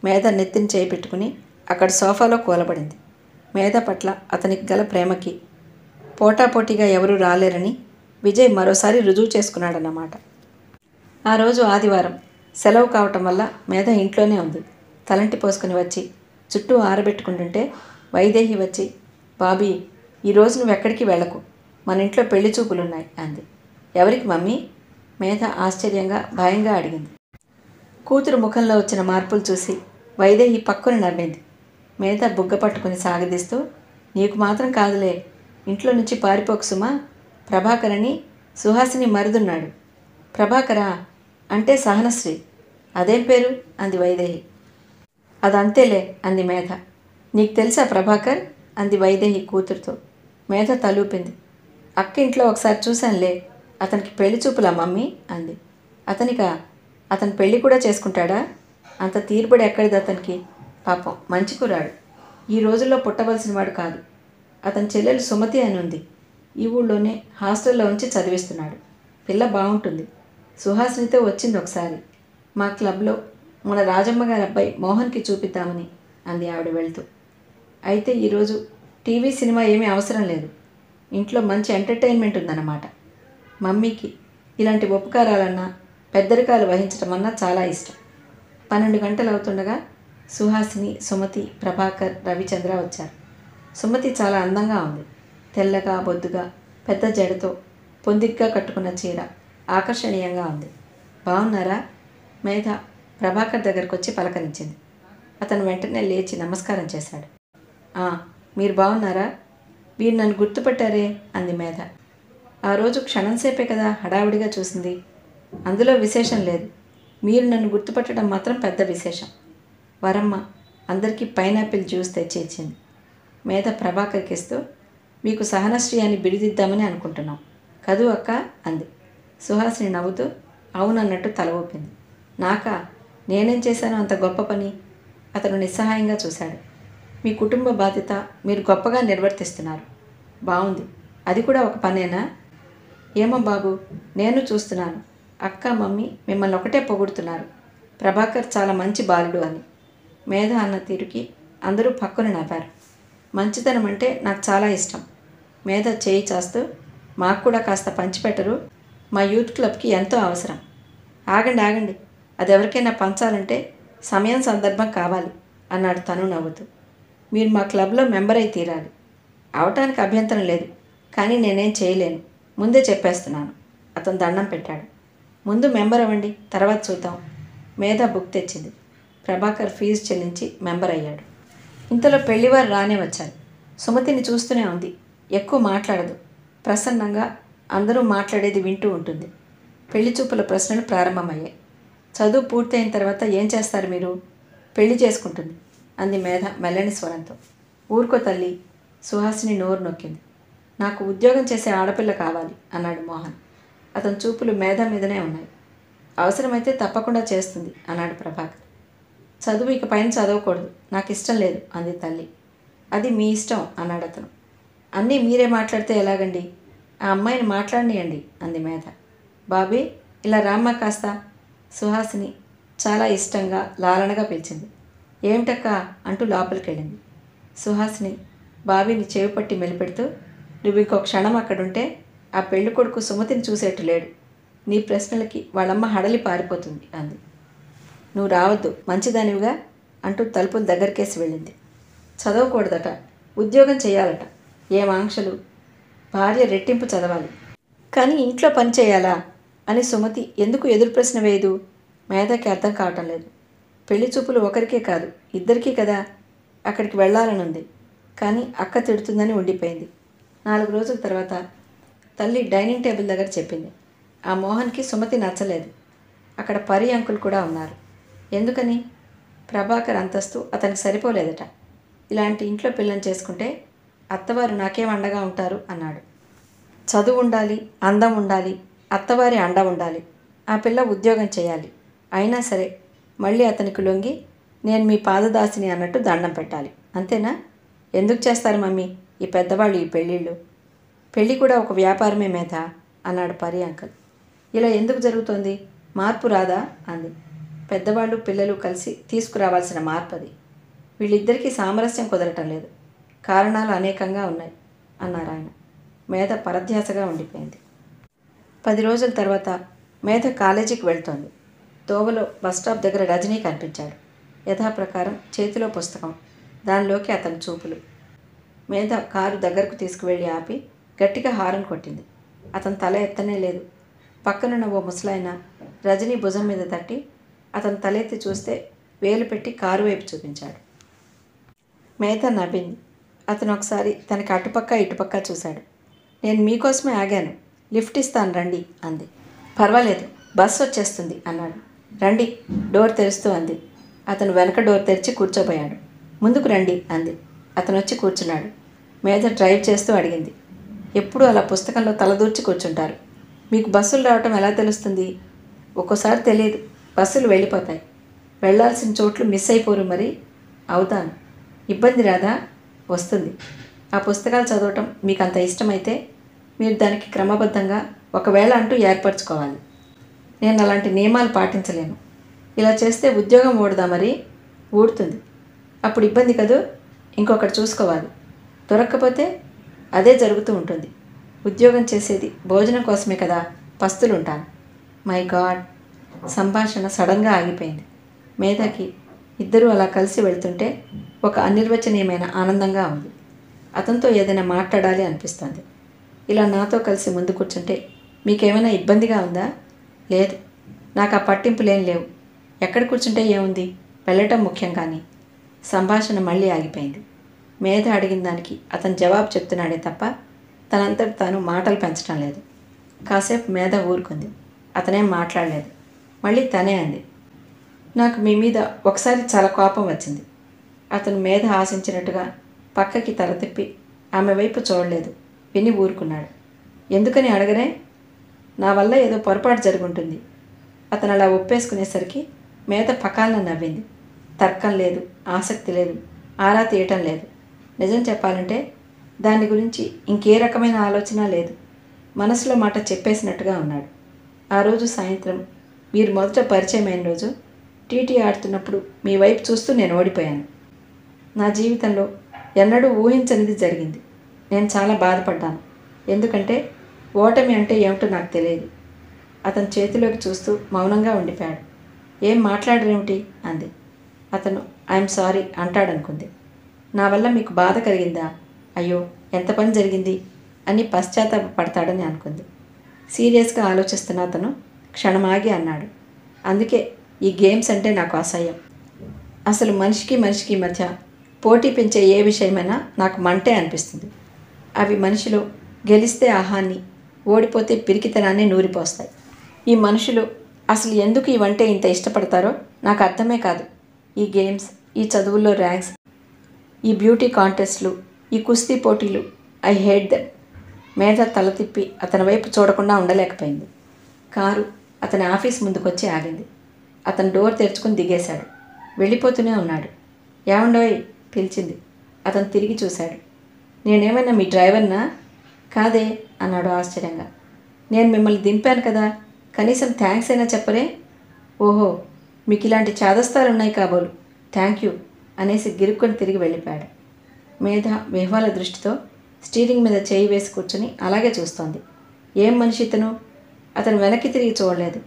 మేధ నెత్తిని చేయి పెట్టుకుని అక్కడ సోఫాలో కూలబడింది. మేధ పట్ల అతనికి గల ప్రేమకి పోటాపోటీగా ఎవరూ రాలేరని విజయ్ మరోసారి రుజువు చేసుకున్నాడన్నమాట. ఆ రోజు ఆదివారం సెలవు కావటం వల్ల మేధ ఇంట్లోనే ఉంది. తలంటి పోసుకుని వచ్చి చుట్టూ ఆరబెట్టుకుంటుంటే వైదేహి వచ్చి, బాబీ, ఈరోజు నువ్వెక్కడికి వెళ్ళకు, మన ఇంట్లో పెళ్లి చూపులున్నాయి అంది. ఎవరికి మమ్మీ? మేధ ఆశ్చర్యంగా భయంగా అడిగింది. కూతురు ముఖంలో వచ్చిన మార్పులు చూసి వైదేహి పక్కున నవ్వింది. మేధ బుగ్గ పట్టుకుని సాగదీస్తూ, నీకు మాత్రం కాదులే, ఇంట్లో నుంచి పారిపోకు సుమా, ప్రభాకర్ అని సుహాసిని మరిదున్నాడు. ప్రభాకరా? అంటే సహనశ్రీ. అదేం పేరు అంది వైదేహి. అదంతేలే అంది మేధ. నీకు తెలుసా ప్రభాకర్ అంది వైదేహి కూతురుతో. మేధ తలూపింది. అక్క ఇంట్లో ఒకసారి చూశానులే, అతనికి పెళ్లి చూపులా మమ్మీ అంది. అతనికా? అతను పెళ్లి కూడా చేసుకుంటాడా? అంత తీరుబడి ఎక్కడిది అతనికి? పాపం మంచి కురాడు, ఈ రోజుల్లో పుట్టవలసిన వాడు కాదు. అతని చెల్లెలు సుమతి అని ఉంది, ఈ ఊళ్ళోనే హాస్టల్లో ఉంచి చదివిస్తున్నాడు. పిల్ల బాగుంటుంది. సుహాసినితో వచ్చింది ఒకసారి మా క్లబ్లో మన రాజమ్మ గారి అబ్బాయి మోహన్కి చూపిద్దామని అంది ఆవిడ వెళ్తూ. అయితే ఈరోజు టీవీ సినిమా ఏమీ అవసరం లేదు, ఇంట్లో మంచి ఎంటర్టైన్మెంట్ ఉందన్నమాట. మమ్మీకి ఇలాంటి ఉపకారాలన్నా పెద్దరికాలు వహించడం అన్నా చాలా ఇష్టం. 12 గంటలు అవుతుండగా సుహాసిని, సుమతి, ప్రభాకర్, రవిచంద్ర వచ్చారు. సుమతి చాలా అందంగా ఉంది. తెల్లగా, బొద్దుగా, పెద్ద జడతో పొందిగ్గా కట్టుకున్న చీర ఆకర్షణీయంగా ఉంది. బాగున్నారా? మేధ ప్రభాకర్ దగ్గరకు వచ్చి పలకరించింది. అతను వెంటనే లేచి నమస్కారం చేశాడు. మీరు బాగున్నారా? వీరు నన్ను గుర్తుపట్టారే అంది మేధ. ఆ రోజు క్షణంసేపే కదా హడావిడిగా చూసింది, అందులో విశేషం లేదు. మీరు నన్ను గుర్తుపట్టడం మాత్రం పెద్ద విశేషం. వరమ్మ అందరికీ పైనాపిల్ జ్యూస్ తెచ్చి ఇచ్చింది. మేధ ప్రభాకర్కి ఇస్తూ, మీకు సహనశ్రీ అని బిరుదిద్దామని అనుకుంటున్నాం కదూ అక్క అంది. సుహాసిని నవ్వుతూ అవునన్నట్టు తల ఊపింది. నాకా? నేనేం చేశాను అంత గొప్ప పని? అతను నిస్సహాయంగా చూశాడు. మీ కుటుంబ బాధ్యత మీరు గొప్పగా నిర్వర్తిస్తున్నారు. బాగుంది. అది కూడా ఒక పనేనా? ఏమో బాబు, నేను చూస్తున్నాను. అక్క, మమ్మీ మిమ్మల్ని ఒకటే పొగుడుతున్నారు, ప్రభాకర్ చాలా మంచి బాలుడు అని. మేధ అన్న తీరుకి అందరూ పక్కన నవ్వారు. మంచితనం అంటే నాకు చాలా ఇష్టం. మేధ చేయి చాస్తూ, మాకు కూడా కాస్త పంచిపెట్టరు, మా యూత్ క్లబ్కి ఎంతో అవసరం. ఆగండి ఆగండి, అది ఎవరికైనా పంచాలంటే సమయం సందర్భం కావాలి అన్నాడు తను నవ్వుతూ. మీరు మా క్లబ్లో మెంబర్ అయి తీరాలి. అవటానికి అభ్యంతరం లేదు, కానీ నేనేం చేయలేను, ముందే చెప్పేస్తున్నాను. అతను దండం పెట్టాడు. ముందు మెంబర్ అవ్వండి, తర్వాత చూద్దాం. మేధ బుక్ తెచ్చింది. ప్రభాకర్ ఫీజు చెల్లించి మెంబర్ అయ్యాడు. ఇంతలో పెళ్లివారు రానే వచ్చారు. సుమతిని చూస్తూనే ఉంది. ఎక్కువ మాట్లాడదు, ప్రసన్నంగా అందరూ మాట్లాడేది వింటూ ఉంటుంది. పెళ్లి చూపుల ప్రశ్నలు ప్రారంభమయ్యాయి. చదువు పూర్తయిన తర్వాత ఏం చేస్తారు మీరు? పెళ్లి చేసుకుంటుంది అంది మేధ మెల్లని స్వరంతో. ఊరుకో తల్లి, సుహాసిని నోరు నొక్కింది. నాకు ఉద్యోగం చేసే ఆడపిల్ల కావాలి అన్నాడు మోహన్. అతని చూపులు మేధ మీదనే ఉన్నాయి. అవసరమైతే తప్పకుండా చేస్తుంది అన్నాడు ప్రభాకర్. చదువు ఇక పైన చదవకూడదు, నాకు ఇష్టం లేదు అంది తల్లి. అది మీ ఇష్టం అన్నాడు అతను. అన్నీ మీరే మాట్లాడితే ఎలాగండి, ఆ అమ్మాయిని మాట్లాడనియండి అంది మేధ. బాబీ, ఇలా రామ్మా కాస్త. సుహాసిని చాలా ఇష్టంగా లాలనగా పిలిచింది. ఏమిటక్క అంటూ లోపలికి వెళ్ళింది. సుహాసిని బాబీని చెవి పట్టి మెలిపెడుతూ, నువ్వు ఇంకో క్షణం అక్కడుంటే ఆ పెళ్లి కొడుకు సుమతిని చూసేట్టు లేడు. నీ ప్రశ్నలకి వాళ్ళమ్మ హడలి పారిపోతుంది అంది. నువ్వు రావద్దు, మంచిదానివిగా, అంటూ తలుపులు దగ్గరికేసి వెళ్ళింది. చదవకూడదట, ఉద్యోగం చేయాలట. ఏం ఆంక్షలు! భార్య రెట్టింపు చదవాలి, కానీ ఇంట్లో పని చేయాలా అని సుమతి ఎందుకు ఎదురు ప్రశ్న వేయదు? మేధకి అర్థం కావటం లేదు. పెళ్లి చూపులు ఒకరికే కాదు, ఇద్దరికీ కదా. అక్కడికి వెళ్ళాలనుంది, కానీ అక్క తిడుతుందని ఉండిపోయింది. 4 రోజుల తర్వాత తల్లి డైనింగ్ టేబుల్ దగ్గర చెప్పింది. ఆ మోహన్కి సుమతి నచ్చలేదు. అక్కడ పరి అంకుల్ కూడా ఉన్నారు. ఎందుకని? ప్రభాకర్ అంతస్తు అతనికి సరిపోలేదట. ఇలాంటి ఇంట్లో పిల్లని చేసుకుంటే అత్తవారు నాకేం అండగా ఉంటారు అన్నాడు. చదువు ఉండాలి, అందం ఉండాలి, అత్తవారి అండ ఉండాలి. ఆ పిల్ల ఉద్యోగం చేయాలి. అయినా సరే మళ్ళీ అతనికి లొంగి నేను మీ పాదదాసిని అన్నట్టు దండం పెట్టాలి. అంతేనా? ఎందుకు చేస్తారు మమ్మీ ఈ పెద్దవాళ్ళు ఈ పెళ్ళిళ్ళు? పెళ్ళి కూడా ఒక వ్యాపారమే మేధ అన్నాడు పరి అంకుల్. ఇలా ఎందుకు జరుగుతోంది? మార్పు రాదా అంది. పెద్దవాళ్ళు పిల్లలు కలిసి తీసుకురావాల్సిన మార్పు అది. వీళ్ళిద్దరికీ సామరస్యం కుదరటం లేదు. కారణాలు అనేకంగా ఉన్నాయి అన్నారు ఆయన. మేధ పరధ్యాసగా ఉండిపోయింది. 10 రోజుల తర్వాత మేధ కాలేజీకి వెళ్తోంది. తోవలో బస్టాప్ దగ్గర రజనీ కనిపించాడు. యథాప్రకారం చేతిలో పుస్తకం, దానిలోకి అతని చూపులు. మేధ కారు దగ్గరకు తీసుకువెళ్ళి ఆపి గట్టిగా హారన్ కొట్టింది. అతను తల ఎత్తనే లేదు. పక్కనున్న ఓ ముసలాయన రజనీ భుజం మీద తట్టి అతను తలెత్తి చూస్తే వేలు పెట్టి కారు వైపు చూపించాడు. మేధ నవ్వింది. అతను ఒకసారి తనకి అటుపక్క ఇటుపక్క చూశాడు. నేను మీకోసమే ఆగాను, లిఫ్ట్ ఇస్తాను రండి అంది. పర్వాలేదు, బస్సు వచ్చేస్తుంది అన్నాడు. రండి, డోర్ తెరుస్తూ అంది. అతను వెనక డోర్ తెరిచి కూర్చోబోయాడు. ముందుకు రండి అంది. అతను వచ్చి కూర్చున్నాడు. మేధ డ్రైవ్ చేస్తూ అడిగింది. ఎప్పుడూ అలా పుస్తకంలో తలదూర్చి కూర్చుంటారు. మీకు బస్సులు రావటం ఎలా తెలుస్తుంది? ఒక్కోసారి తెలియదు, బస్సులు వెళ్ళిపోతాయి. వెళ్ళాల్సిన చోట్లు మిస్ అయిపోరు మరి. అవుతాను. ఇబ్బంది రాదా? వస్తుంది. ఆ పుస్తకాలు చదవటం మీకు అంత ఇష్టమైతే మీరు దానికి క్రమబద్ధంగా ఒకవేళ అంటూ ఏర్పరచుకోవాలి. నేను అలాంటి నియమాలు పాటించలేను. ఇలా చేస్తే ఉద్యోగం ఊడదా మరి? ఊడుతుంది. అప్పుడు ఇబ్బంది కదూ. ఇంకొకటి చూసుకోవాలి. దొరక్కపోతే అదే జరుగుతూ ఉంటుంది. ఉద్యోగం చేసేది భోజనం కోసమే కదా, పస్తులుంటాను. My God! సంభాషణ సడన్గా ఆగిపోయింది. మేధకి ఇద్దరూ అలా కలిసి వెళ్తుంటే ఒక అనిర్వచనీయమైన ఆనందంగా ఉంది. అతనితో ఏదైనా మాట్లాడాలి అనిపిస్తుంది. ఇలా నాతో కలిసి ముందు కూర్చుంటే మీకేమైనా ఇబ్బందిగా ఉందా? లేదు, నాకు ఆ పట్టింపులేం లేవు. ఎక్కడ కూర్చుంటే ఏముంది, వెళ్ళటం ముఖ్యం. కానీ సంభాషణ మళ్ళీ ఆగిపోయింది. మేధ అడిగిన దానికి అతను జవాబు చెప్తున్నాడే తప్ప తనంతట తాను మాటలు పెంచడం లేదు. కాసేపు మేధ ఊరుకుంది. అతనేం మాట్లాడలేదు. మళ్ళీ తనే అంది. నాకు మీ మీద ఒకసారి చాలా కోపం వచ్చింది. అతను మేధ ఆశించినట్టుగా పక్కకి తల తిప్పి ఆమె వైపు చూడలేదు. విని ఊరుకున్నాడు. ఎందుకని అడగరే? నా వల్ల ఏదో పొరపాటు జరుగుంటుంది. అతను అలా ఒప్పేసుకునేసరికి మేధ పకాలను నవ్వింది. తర్కం లేదు, ఆసక్తి లేదు, ఆరా తీయటం లేదు. నిజం చెప్పాలంటే దాని గురించి ఇంకే రకమైన ఆలోచన లేదు. మనసులో మాట చెప్పేసినట్టుగా ఉన్నాడు. ఆ రోజు సాయంత్రం మీరు మొదట పరిచయం అయిన రోజు టీటీ ఆడుతున్నప్పుడు మీ వైపు చూస్తూ నేను ఓడిపోయాను. నా జీవితంలో ఎన్నడూ ఊహించనిది జరిగింది. నేను చాలా బాధపడ్డాను. ఎందుకంటే ఓటమి అంటే ఏమిటో నాకు తెలియదు. అతని చేతిలోకి చూస్తూ మౌనంగా ఉండిపోయాడు. ఏం మాట్లాడరేమిటి అంది. అతను ఐఎమ్ సారీ అంటాడనుకుంది. నా వల్ల మీకు బాధ కలిగిందా? అయ్యో, ఎంత పని జరిగింది అని పశ్చాత్తాపడతాడని అనుకుంది. సీరియస్గా ఆలోచిస్తున్న అతను క్షణమాగి అన్నాడు. అందుకే ఈ గేమ్స్ అంటే నాకు అసహ్యం. అసలు మనిషికి మనిషికి మధ్య పోటీ పెంచే ఏ విషయమైనా నాకు మంటే అనిపిస్తుంది. అవి మనిషిలో గెలిస్తే ఆహాన్ని, ఓడిపోతే పిరికితనాన్ని నూరిపోస్తాయి. ఈ మనుషులు అసలు ఎందుకు ఇవంటే ఇంత ఇష్టపడతారో నాకు అర్థమే కాదు. ఈ గేమ్స్, ఈ చదువుల్లో ర్యాంక్స్, ఈ బ్యూటీ కాంటెస్ట్లు, ఈ కుస్తీ పోటీలు, ఐ హేట్ దెమ్. మేధ తల తిప్పి అతని వైపు చూడకుండా ఉండలేకపోయింది. కారు అతని ఆఫీస్ ముందుకొచ్చి ఆగింది. అతను డోర్ తెరుచుకుని దిగేశాడు. వెళ్ళిపోతూనే ఉన్నాడు. ఏమండోయ్ పిలిచింది. అతను తిరిగి చూశాడు. నేనేమైనా మీ డ్రైవర్నా? కాదే అన్నాడు ఆశ్చర్యంగా. నేను మిమ్మల్ని దింపాను కదా, కనీసం థ్యాంక్స్ అయినా చెప్పరే? ఓహో, మీకు ఇలాంటి చాదస్తాలున్నాయి కాబోలు, థ్యాంక్ యూ అనేసి గిరుక్కొని తిరిగి వెళ్ళిపోయాడు. మేధ విహ్వల దృష్టితో స్టీరింగ్ మీద చేయి వేసి కూర్చొని అలాగే చూస్తోంది. ఏం మనిషి ఇతను? అతను వెనక్కి తిరిగి చూడలేదు.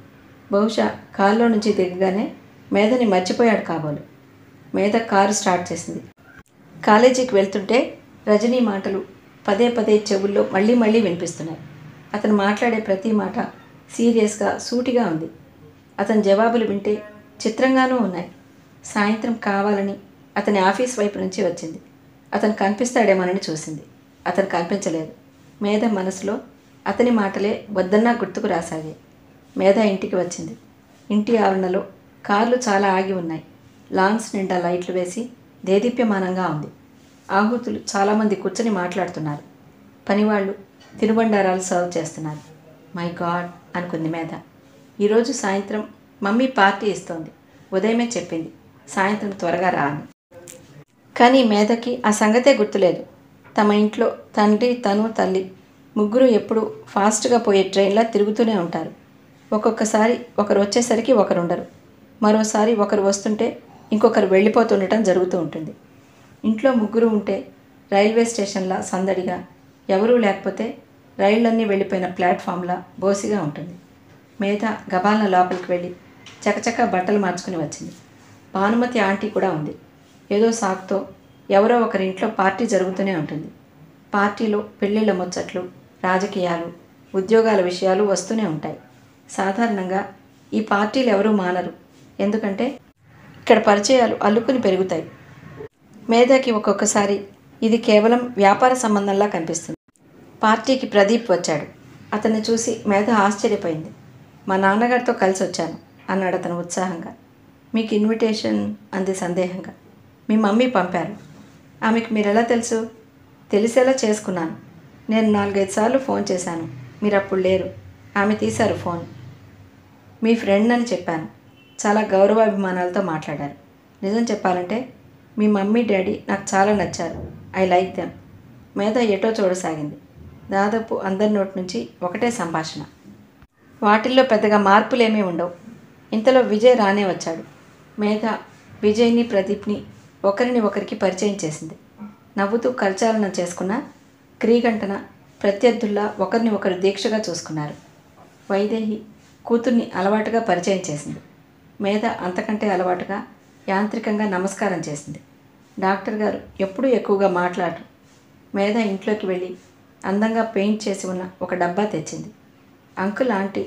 బహుశా కారులో నుంచి దిగగానే మేధని మర్చిపోయాడు కాబోలు. మేధ కారు స్టార్ట్ చేసింది. కాలేజీకి వెళ్తుంటే రజనీ మాటలు పదే పదే చెవుల్లో మళ్ళీ మళ్ళీ వినిపిస్తున్నాయి. అతను మాట్లాడే ప్రతి మాట సీరియస్గా, సూటిగా ఉంది. అతని జవాబులు వింటే చిత్రంగానూ ఉన్నాయి. సాయంత్రం కావాలని అతని ఆఫీస్ వైపు నుంచి వచ్చింది. అతను కనిపిస్తాడేమోనని చూసింది. అతను కనిపించలేదు. మేధ మనసులో అతని మాటలే వద్దన్నా గుర్తుకు రాసాగాయి. మేధ ఇంటికి వచ్చింది. ఇంటి ఆవరణలో కార్లు చాలా ఆగి ఉన్నాయి. లాన్స్ నిండా లైట్లు వేసి దేదీప్యమానంగా ఉంది. ఆహుతులు చాలామంది కూర్చొని మాట్లాడుతున్నారు. పనివాళ్ళు తినుబండారాలు సర్వ్ చేస్తున్నారు. మై గాడ్ అనుకుంది మేధ. ఈరోజు సాయంత్రం మమ్మీ పార్టీ ఇస్తోంది. ఉదయమే చెప్పింది సాయంత్రం త్వరగా రా అని. కానీ మేధకి ఆ సంగతే గుర్తులేదు. తమ ఇంట్లో తండ్రి, తను, తల్లి ముగ్గురు ఎప్పుడూ ఫాస్ట్గా పోయే ట్రైన్లా తిరుగుతూనే ఉంటారు. ఒక్కొక్కసారి ఒకరు వచ్చేసరికి ఒకరు ఉండరు. మరోసారి ఒకరు వస్తుంటే ఇంకొకరు వెళ్ళిపోతుండటం జరుగుతూ ఉంటుంది. ఇంట్లో ముగ్గురు ఉంటే రైల్వే స్టేషన్లా సందడిగా, ఎవరూ లేకపోతే రైళ్లన్నీ వెళ్ళిపోయిన ప్లాట్ఫామ్లా బోసిగా ఉంటుంది. మేధ గబాలన లోపలికి వెళ్ళి చకచకా బట్టలు మార్చుకుని వచ్చింది. భానుమతి ఆంటీ కూడా ఉంది. ఏదో సాకుతో ఎవరో ఒకరింట్లో పార్టీ జరుగుతూనే ఉంటుంది. పార్టీలో పెళ్ళిళ్ళ ముచ్చట్లు, రాజకీయాలు, ఉద్యోగాల విషయాలు వస్తూనే ఉంటాయి. సాధారణంగా ఈ పార్టీలు ఎవరూ మానరు. ఎందుకంటే ఇక్కడ పరిచయాలు అల్లుకుని పెరుగుతాయి. మేధకి ఒక్కొక్కసారి ఇది కేవలం వ్యాపార సంబంధంలా కనిపిస్తుంది. పార్టీకి ప్రదీప్ వచ్చాడు. అతన్ని చూసి మేధ ఆశ్చర్యపోయింది. మా నాన్నగారితో కలిసి వచ్చాను అన్నాడు అతను ఉత్సాహంగా. మీకు ఇన్విటేషన్ అంది సందేహంగా. మీ మమ్మీ పంపారు. ఆమెకు మీరెలా తెలుసు? తెలిసేలా చేసుకున్నాను. నేను 4-5 సార్లు ఫోన్ చేశాను. మీరు అప్పుడు లేరు. ఆమె తీశారు ఫోన్. మీ ఫ్రెండ్ అని చెప్పాను. చాలా గౌరవాభిమానాలతో మాట్లాడారు. నిజం చెప్పాలంటే మీ మమ్మీ డాడీ నాకు చాలా నచ్చారు. I like them. మేధ ఎటో చూడసాగింది. దాదాపు అందరి నోటి నుంచి ఒకటే సంభాషణ. వాటిల్లో పెద్దగా మార్పులేమీ ఉండవు. ఇంతలో విజయ్ రానే వచ్చాడు. మేధ విజయ్ని, ప్రదీప్ని ఒకరిని ఒకరికి పరిచయం చేసింది. నవ్వుతూ కరచాలనం చేసుకున్న క్రీగంటన ప్రత్యర్థుల్లా ఒకరిని ఒకరు దీక్షగా చూసుకున్నారు. వైదేహి కూతుర్ని అలవాటుగా పరిచయం చేసింది. మేధ అంతకంటే అలవాటుగా యాంత్రికంగా నమస్కారం చేసింది. డాక్టర్ గారు ఎప్పుడూ ఎక్కువగా మాట్లాడరు. మేధ ఇంట్లోకి వెళ్ళి అందంగా పెయింట్ చేసి ఉన్న ఒక డబ్బా తెచ్చింది. అంకుల్, ఆంటీ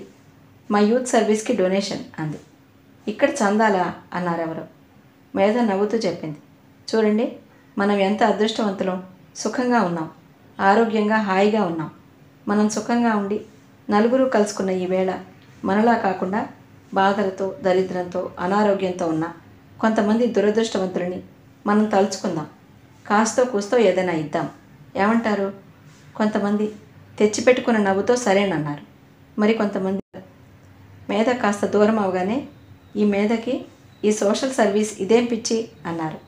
మా యూత్ సర్వీస్కి డొనేషన్ అంది. ఇక్కడ చందాలా అన్నారెవరో. మేధ నవ్వుతూ చెప్పింది, చూడండి, మనం ఎంత అదృష్టవంతులం. సుఖంగా ఉన్నాం, ఆరోగ్యంగా హాయిగా ఉన్నాం. మనం సుఖంగా ఉండి నలుగురు కలుసుకున్న ఈ వేళ మనలా కాకుండా బాధలతో, దరిద్రంతో, అనారోగ్యంతో ఉన్న కొంతమంది దురదృష్టవంతులని మనం తలుచుకుందాం. కాస్తో కూస్తో ఏదైనా ఇద్దాం. ఏమంటారు? కొంతమంది తెచ్చిపెట్టుకున్న నవ్వుతో సరేనన్నారు. మరి కొంతమంది. మేధ కాస్త దూరం అవగానే ఈ మేధకి ఈ సోషల్ సర్వీస్ ఇదేం పిచ్చి అన్నారు.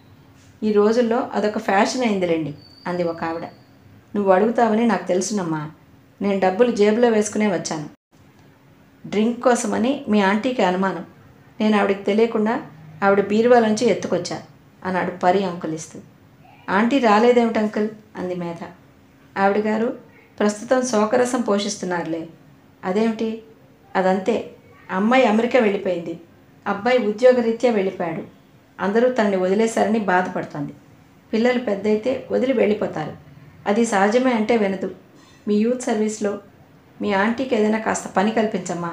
ఈ రోజుల్లో అదొక ఫ్యాషన్ అయిందిలేండి అంది ఒక ఆవిడ. నువ్వు అడుగుతావని నాకు తెలుసునమ్మా. నేను డబ్బులు జేబులో వేసుకునే వచ్చాను. డ్రింక్ కోసమని మీ ఆంటీకి అనుమానం. నేను ఆవిడకి తెలియకుండా ఆవిడ బీరువాలోంచి ఎత్తుకొచ్చా అన్నాడు పరి అంకుల్ ఇస్తూ. ఆంటీ రాలేదేమిటి అంకుల్ అంది మేధ. ఆవిడ గారు ప్రస్తుతం శోకరసం పోషిస్తున్నారులే. అదేమిటి? అదంతే. అమ్మాయి అమెరికా వెళ్ళిపోయింది. అబ్బాయి ఉద్యోగరీత్యా వెళ్ళిపోయాడు. అందరూ తనని వదిలేశారని బాధపడుతోంది. పిల్లలు పెద్దయితే వదిలి వెళ్ళిపోతారు. అది సహజమే అంటే వినదు. మీ యూత్ సర్వీస్లో మీ ఆంటీకి ఏదైనా కాస్త పని కల్పించమ్మా,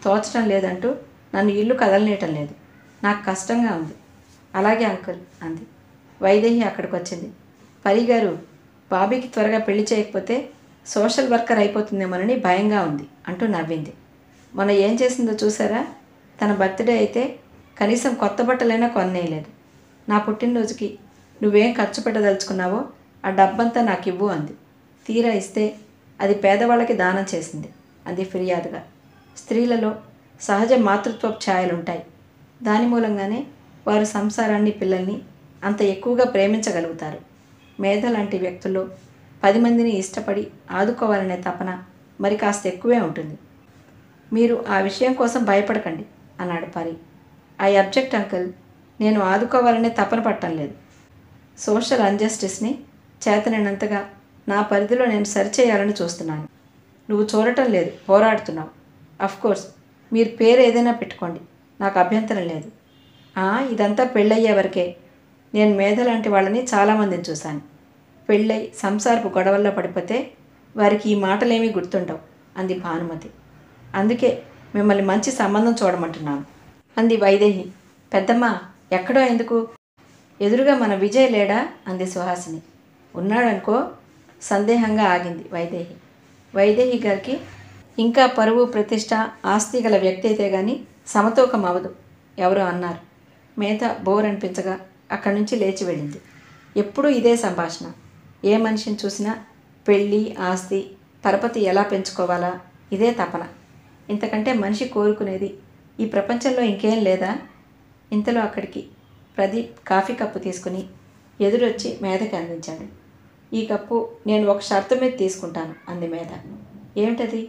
తోచడం లేదంటూ నన్ను ఇల్లు కదలనేయటం లేదు. నాకు కష్టంగా ఉంది. అలాగే అంకుల్ అంది. వైదేహి అక్కడికి వచ్చింది. పరిగారు, బాబీకి త్వరగా పెళ్లి చేయకపోతే సోషల్ వర్కర్ అయిపోతుందేమోనని భయంగా ఉంది అంటూ నవ్వింది. మొన్న ఏం చేసిందో చూసారా? తన బర్త్డే అయితే కనీసం కొత్త బట్టలైనా కొనేయలేదు. నా పుట్టినరోజుకి నువ్వేం ఖర్చు పెట్టదలుచుకున్నావో ఆ డబ్బంతా నాకు ఇవ్వు అంది. తీరా ఇస్తే అది పేదవాళ్ళకి దానం చేసింది అంది ఫిర్యాదుగా. స్త్రీలలో సహజ మాతృత్వపు ఛాయలుంటాయి. దాని మూలంగానే వారు సంసారాన్ని, పిల్లల్ని అంత ఎక్కువగా ప్రేమించగలుగుతారు. మేధ లాంటి వ్యక్తుల్లో 10 మందిని ఇష్టపడి ఆదుకోవాలనే తపన మరి కాస్త ఎక్కువే ఉంటుంది. మీరు ఆ విషయం కోసం భయపడకండి అన్నాడు పరి. I object uncle. నేను ఆదుకోవాలనే తపన పట్టం లేదు. సోషల్ అన్జస్టిస్ని చేతనైనంతగా నా పరిధిలో నేను సరిచేయాలని చూస్తున్నాను. నువ్వు చూడటం లేదు, పోరాడుతున్నావు. అఫ్కోర్స్ మీరు పేరు ఏదైనా పెట్టుకోండి, నాకు అభ్యంతరం లేదు. ఇదంతా పెళ్ళయ్యే వరకే. నేను మేధ లాంటి వాళ్ళని చాలామందిని చూశాను. పెళ్ళై సంసారపు గొడవల్లో పడిపోతే వారికి ఈ మాటలేమీ గుర్తుండవు అంది భానుమతి. అందుకే మిమ్మల్ని మంచి సంబంధం చూడమంటున్నాను అంది వైదేహి. పెద్దమ్మ, ఎక్కడో ఎందుకు? ఎదురుగా మన విజయ్ లేడా అంది సుహాసిని. ఉన్నాడనుకో. సందేహంగా ఆగింది వైదేహి. వైదేహి గారికి ఇంకా పరువు ప్రతిష్ట ఆస్తి గల వ్యక్తి అయితే గాని సమతూకం అవదు ఎవరో అన్నారు. మేధ బోర్ అనిపించగా అక్కడి నుంచి లేచి వెళ్ళింది. ఎప్పుడూ ఇదే సంభాషణ. ఏ మనిషిని చూసినా పెళ్ళి, ఆస్తి, పరపతి ఎలా పెంచుకోవాలా ఇదే తపన. ఇంతకంటే మనిషి కోరుకునేది ఈ ప్రపంచంలో ఇంకేం లేదా? ఇంతలో అక్కడికి ప్రదీప్ కాఫీ కప్పు తీసుకుని ఎదురొచ్చి మేధకి అందించాడు. ఈ కప్పు నేను ఒక షరతు మీద తీసుకుంటాను అంది మేధ. ఏమిటది?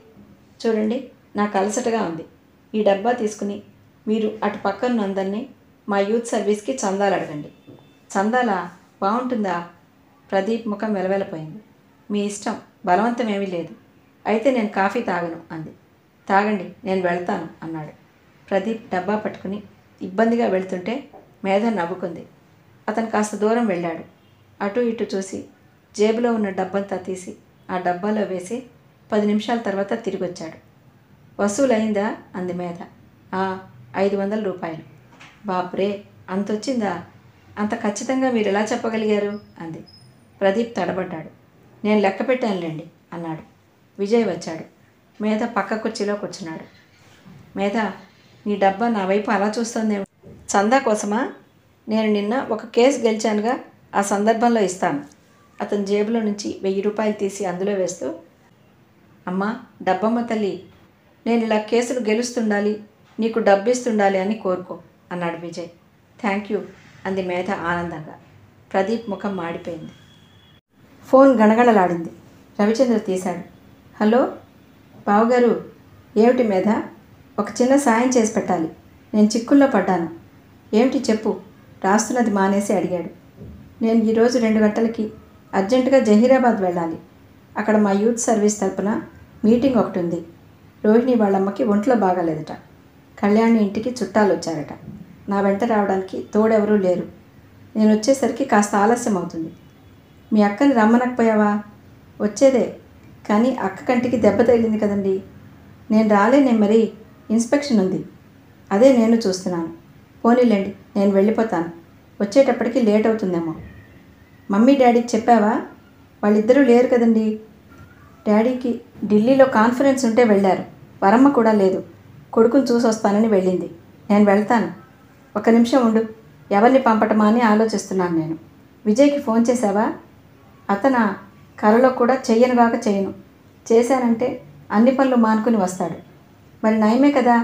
చూడండి, నాకు అలసటగా ఉంది. ఈ డబ్బా తీసుకుని మీరు అటు పక్కన అందరినీ మా యూత్ సర్వీస్కి చందాలు అడగండి. చందాలా? బాగుంటుందా? ప్రదీప్ ముఖం వెలవెలపోయింది. మీ ఇష్టం, బలవంతం ఏమీ లేదు. అయితే నేను కాఫీ తాగను అంది. తాగండి, నేను వెళ్తాను అన్నాడు. ప్రదీప్ డబ్బా పట్టుకుని ఇబ్బందిగా వెళ్తుంటే మేధ నవ్వుకుంది. అతను కాస్త దూరం వెళ్ళాడు. అటు ఇటు చూసి జేబులో ఉన్న డబ్బంతా తీసి ఆ డబ్బాలో వేసి 10 నిమిషాల తర్వాత తిరిగి వచ్చాడు. వసూలైందా అంది మేధ. 500 రూపాయలు. బాప్రే, అంతొచ్చిందా? అంత ఖచ్చితంగా మీరు ఎలా చెప్పగలిగారు అంది. ప్రదీప్ తడబడ్డాడు. నేను లెక్క పెట్టానులేండి అన్నాడు. విజయ్ వచ్చాడు. మేధ పక్క కుర్చీలో కూర్చున్నాడు. మేధ, నీ డబ్బా నా వైపు అలా చూస్తోందేమో. చందా కోసమా? నేను నిన్న ఒక కేసు గెలిచానుగా, ఆ సందర్భంలో ఇస్తాను. అతని జేబులో నుంచి 1000 రూపాయలు తీసి అందులో వేస్తూ, అమ్మా డబ్బమ్మ తల్లి, నేను ఇలా కేసులు గెలుస్తుండాలి, నీకు డబ్బిస్తుండాలి అని కోరుకో అన్నాడు విజయ్. థ్యాంక్ యూ అంది మేధ ఆనందంగా. ప్రదీప్ ముఖం మాడిపోయింది. ఫోన్ గణగణలాడింది. రవిచంద్ర తీశాడు. హలో బావగారు. ఏమిటి మేధ? ఒక చిన్న సాయం చేసి పెట్టాలి. నేను చిక్కుల్లో పడ్డాను. ఏమిటి చెప్పు రాస్తున్నది మానేసి అడిగాడు. నేను ఈరోజు 2 గంటలకి అర్జెంటుగా జహీరాబాద్ వెళ్ళాలి. అక్కడ మా యూత్ సర్వీస్ తరపున మీటింగ్ ఒకటి ఉంది. రోహిణి వాళ్ళమ్మకి ఒంట్లో బాగాలేదట. కళ్యాణి ఇంటికి చుట్టాలు వచ్చారట. నా వెంట రావడానికి తోడెవరూ లేరు. నేను వచ్చేసరికి కాస్త ఆలస్యం అవుతుంది. మీ అక్కని రమ్మనకపోయావా? వచ్చేదే, కానీ అక్క కంటికి దెబ్బ తగిలింది కదండి. నేను రాలేనే, మరి ఇన్స్పెక్షన్ ఉంది. అదే నేను చూస్తున్నాను. పోనీలేండి, నేను వెళ్ళిపోతాను. వచ్చేటప్పటికి లేట్ అవుతుందేమో. మమ్మీ డాడీకి చెప్పావా? వాళ్ళిద్దరూ లేరు కదండి. డాడీకి ఢిల్లీలో కాన్ఫరెన్స్ ఉంటే వెళ్ళారు. వరమ్మ కూడా లేదు. కొడుకుని చూసి వస్తానని వెళ్ళింది. నేను వెళ్తాను. 1 నిమిషం ఉండు. ఎవరిని పంపటమా అని ఆలోచిస్తున్నాను నేను. విజయ్కి ఫోన్ చేశావా? అతనా? కలలో కూడా చెయ్యనుగాక చేయను. చేశానంటే అన్ని పనులు మానుకుని వస్తాడు. మరి నయమే కదా.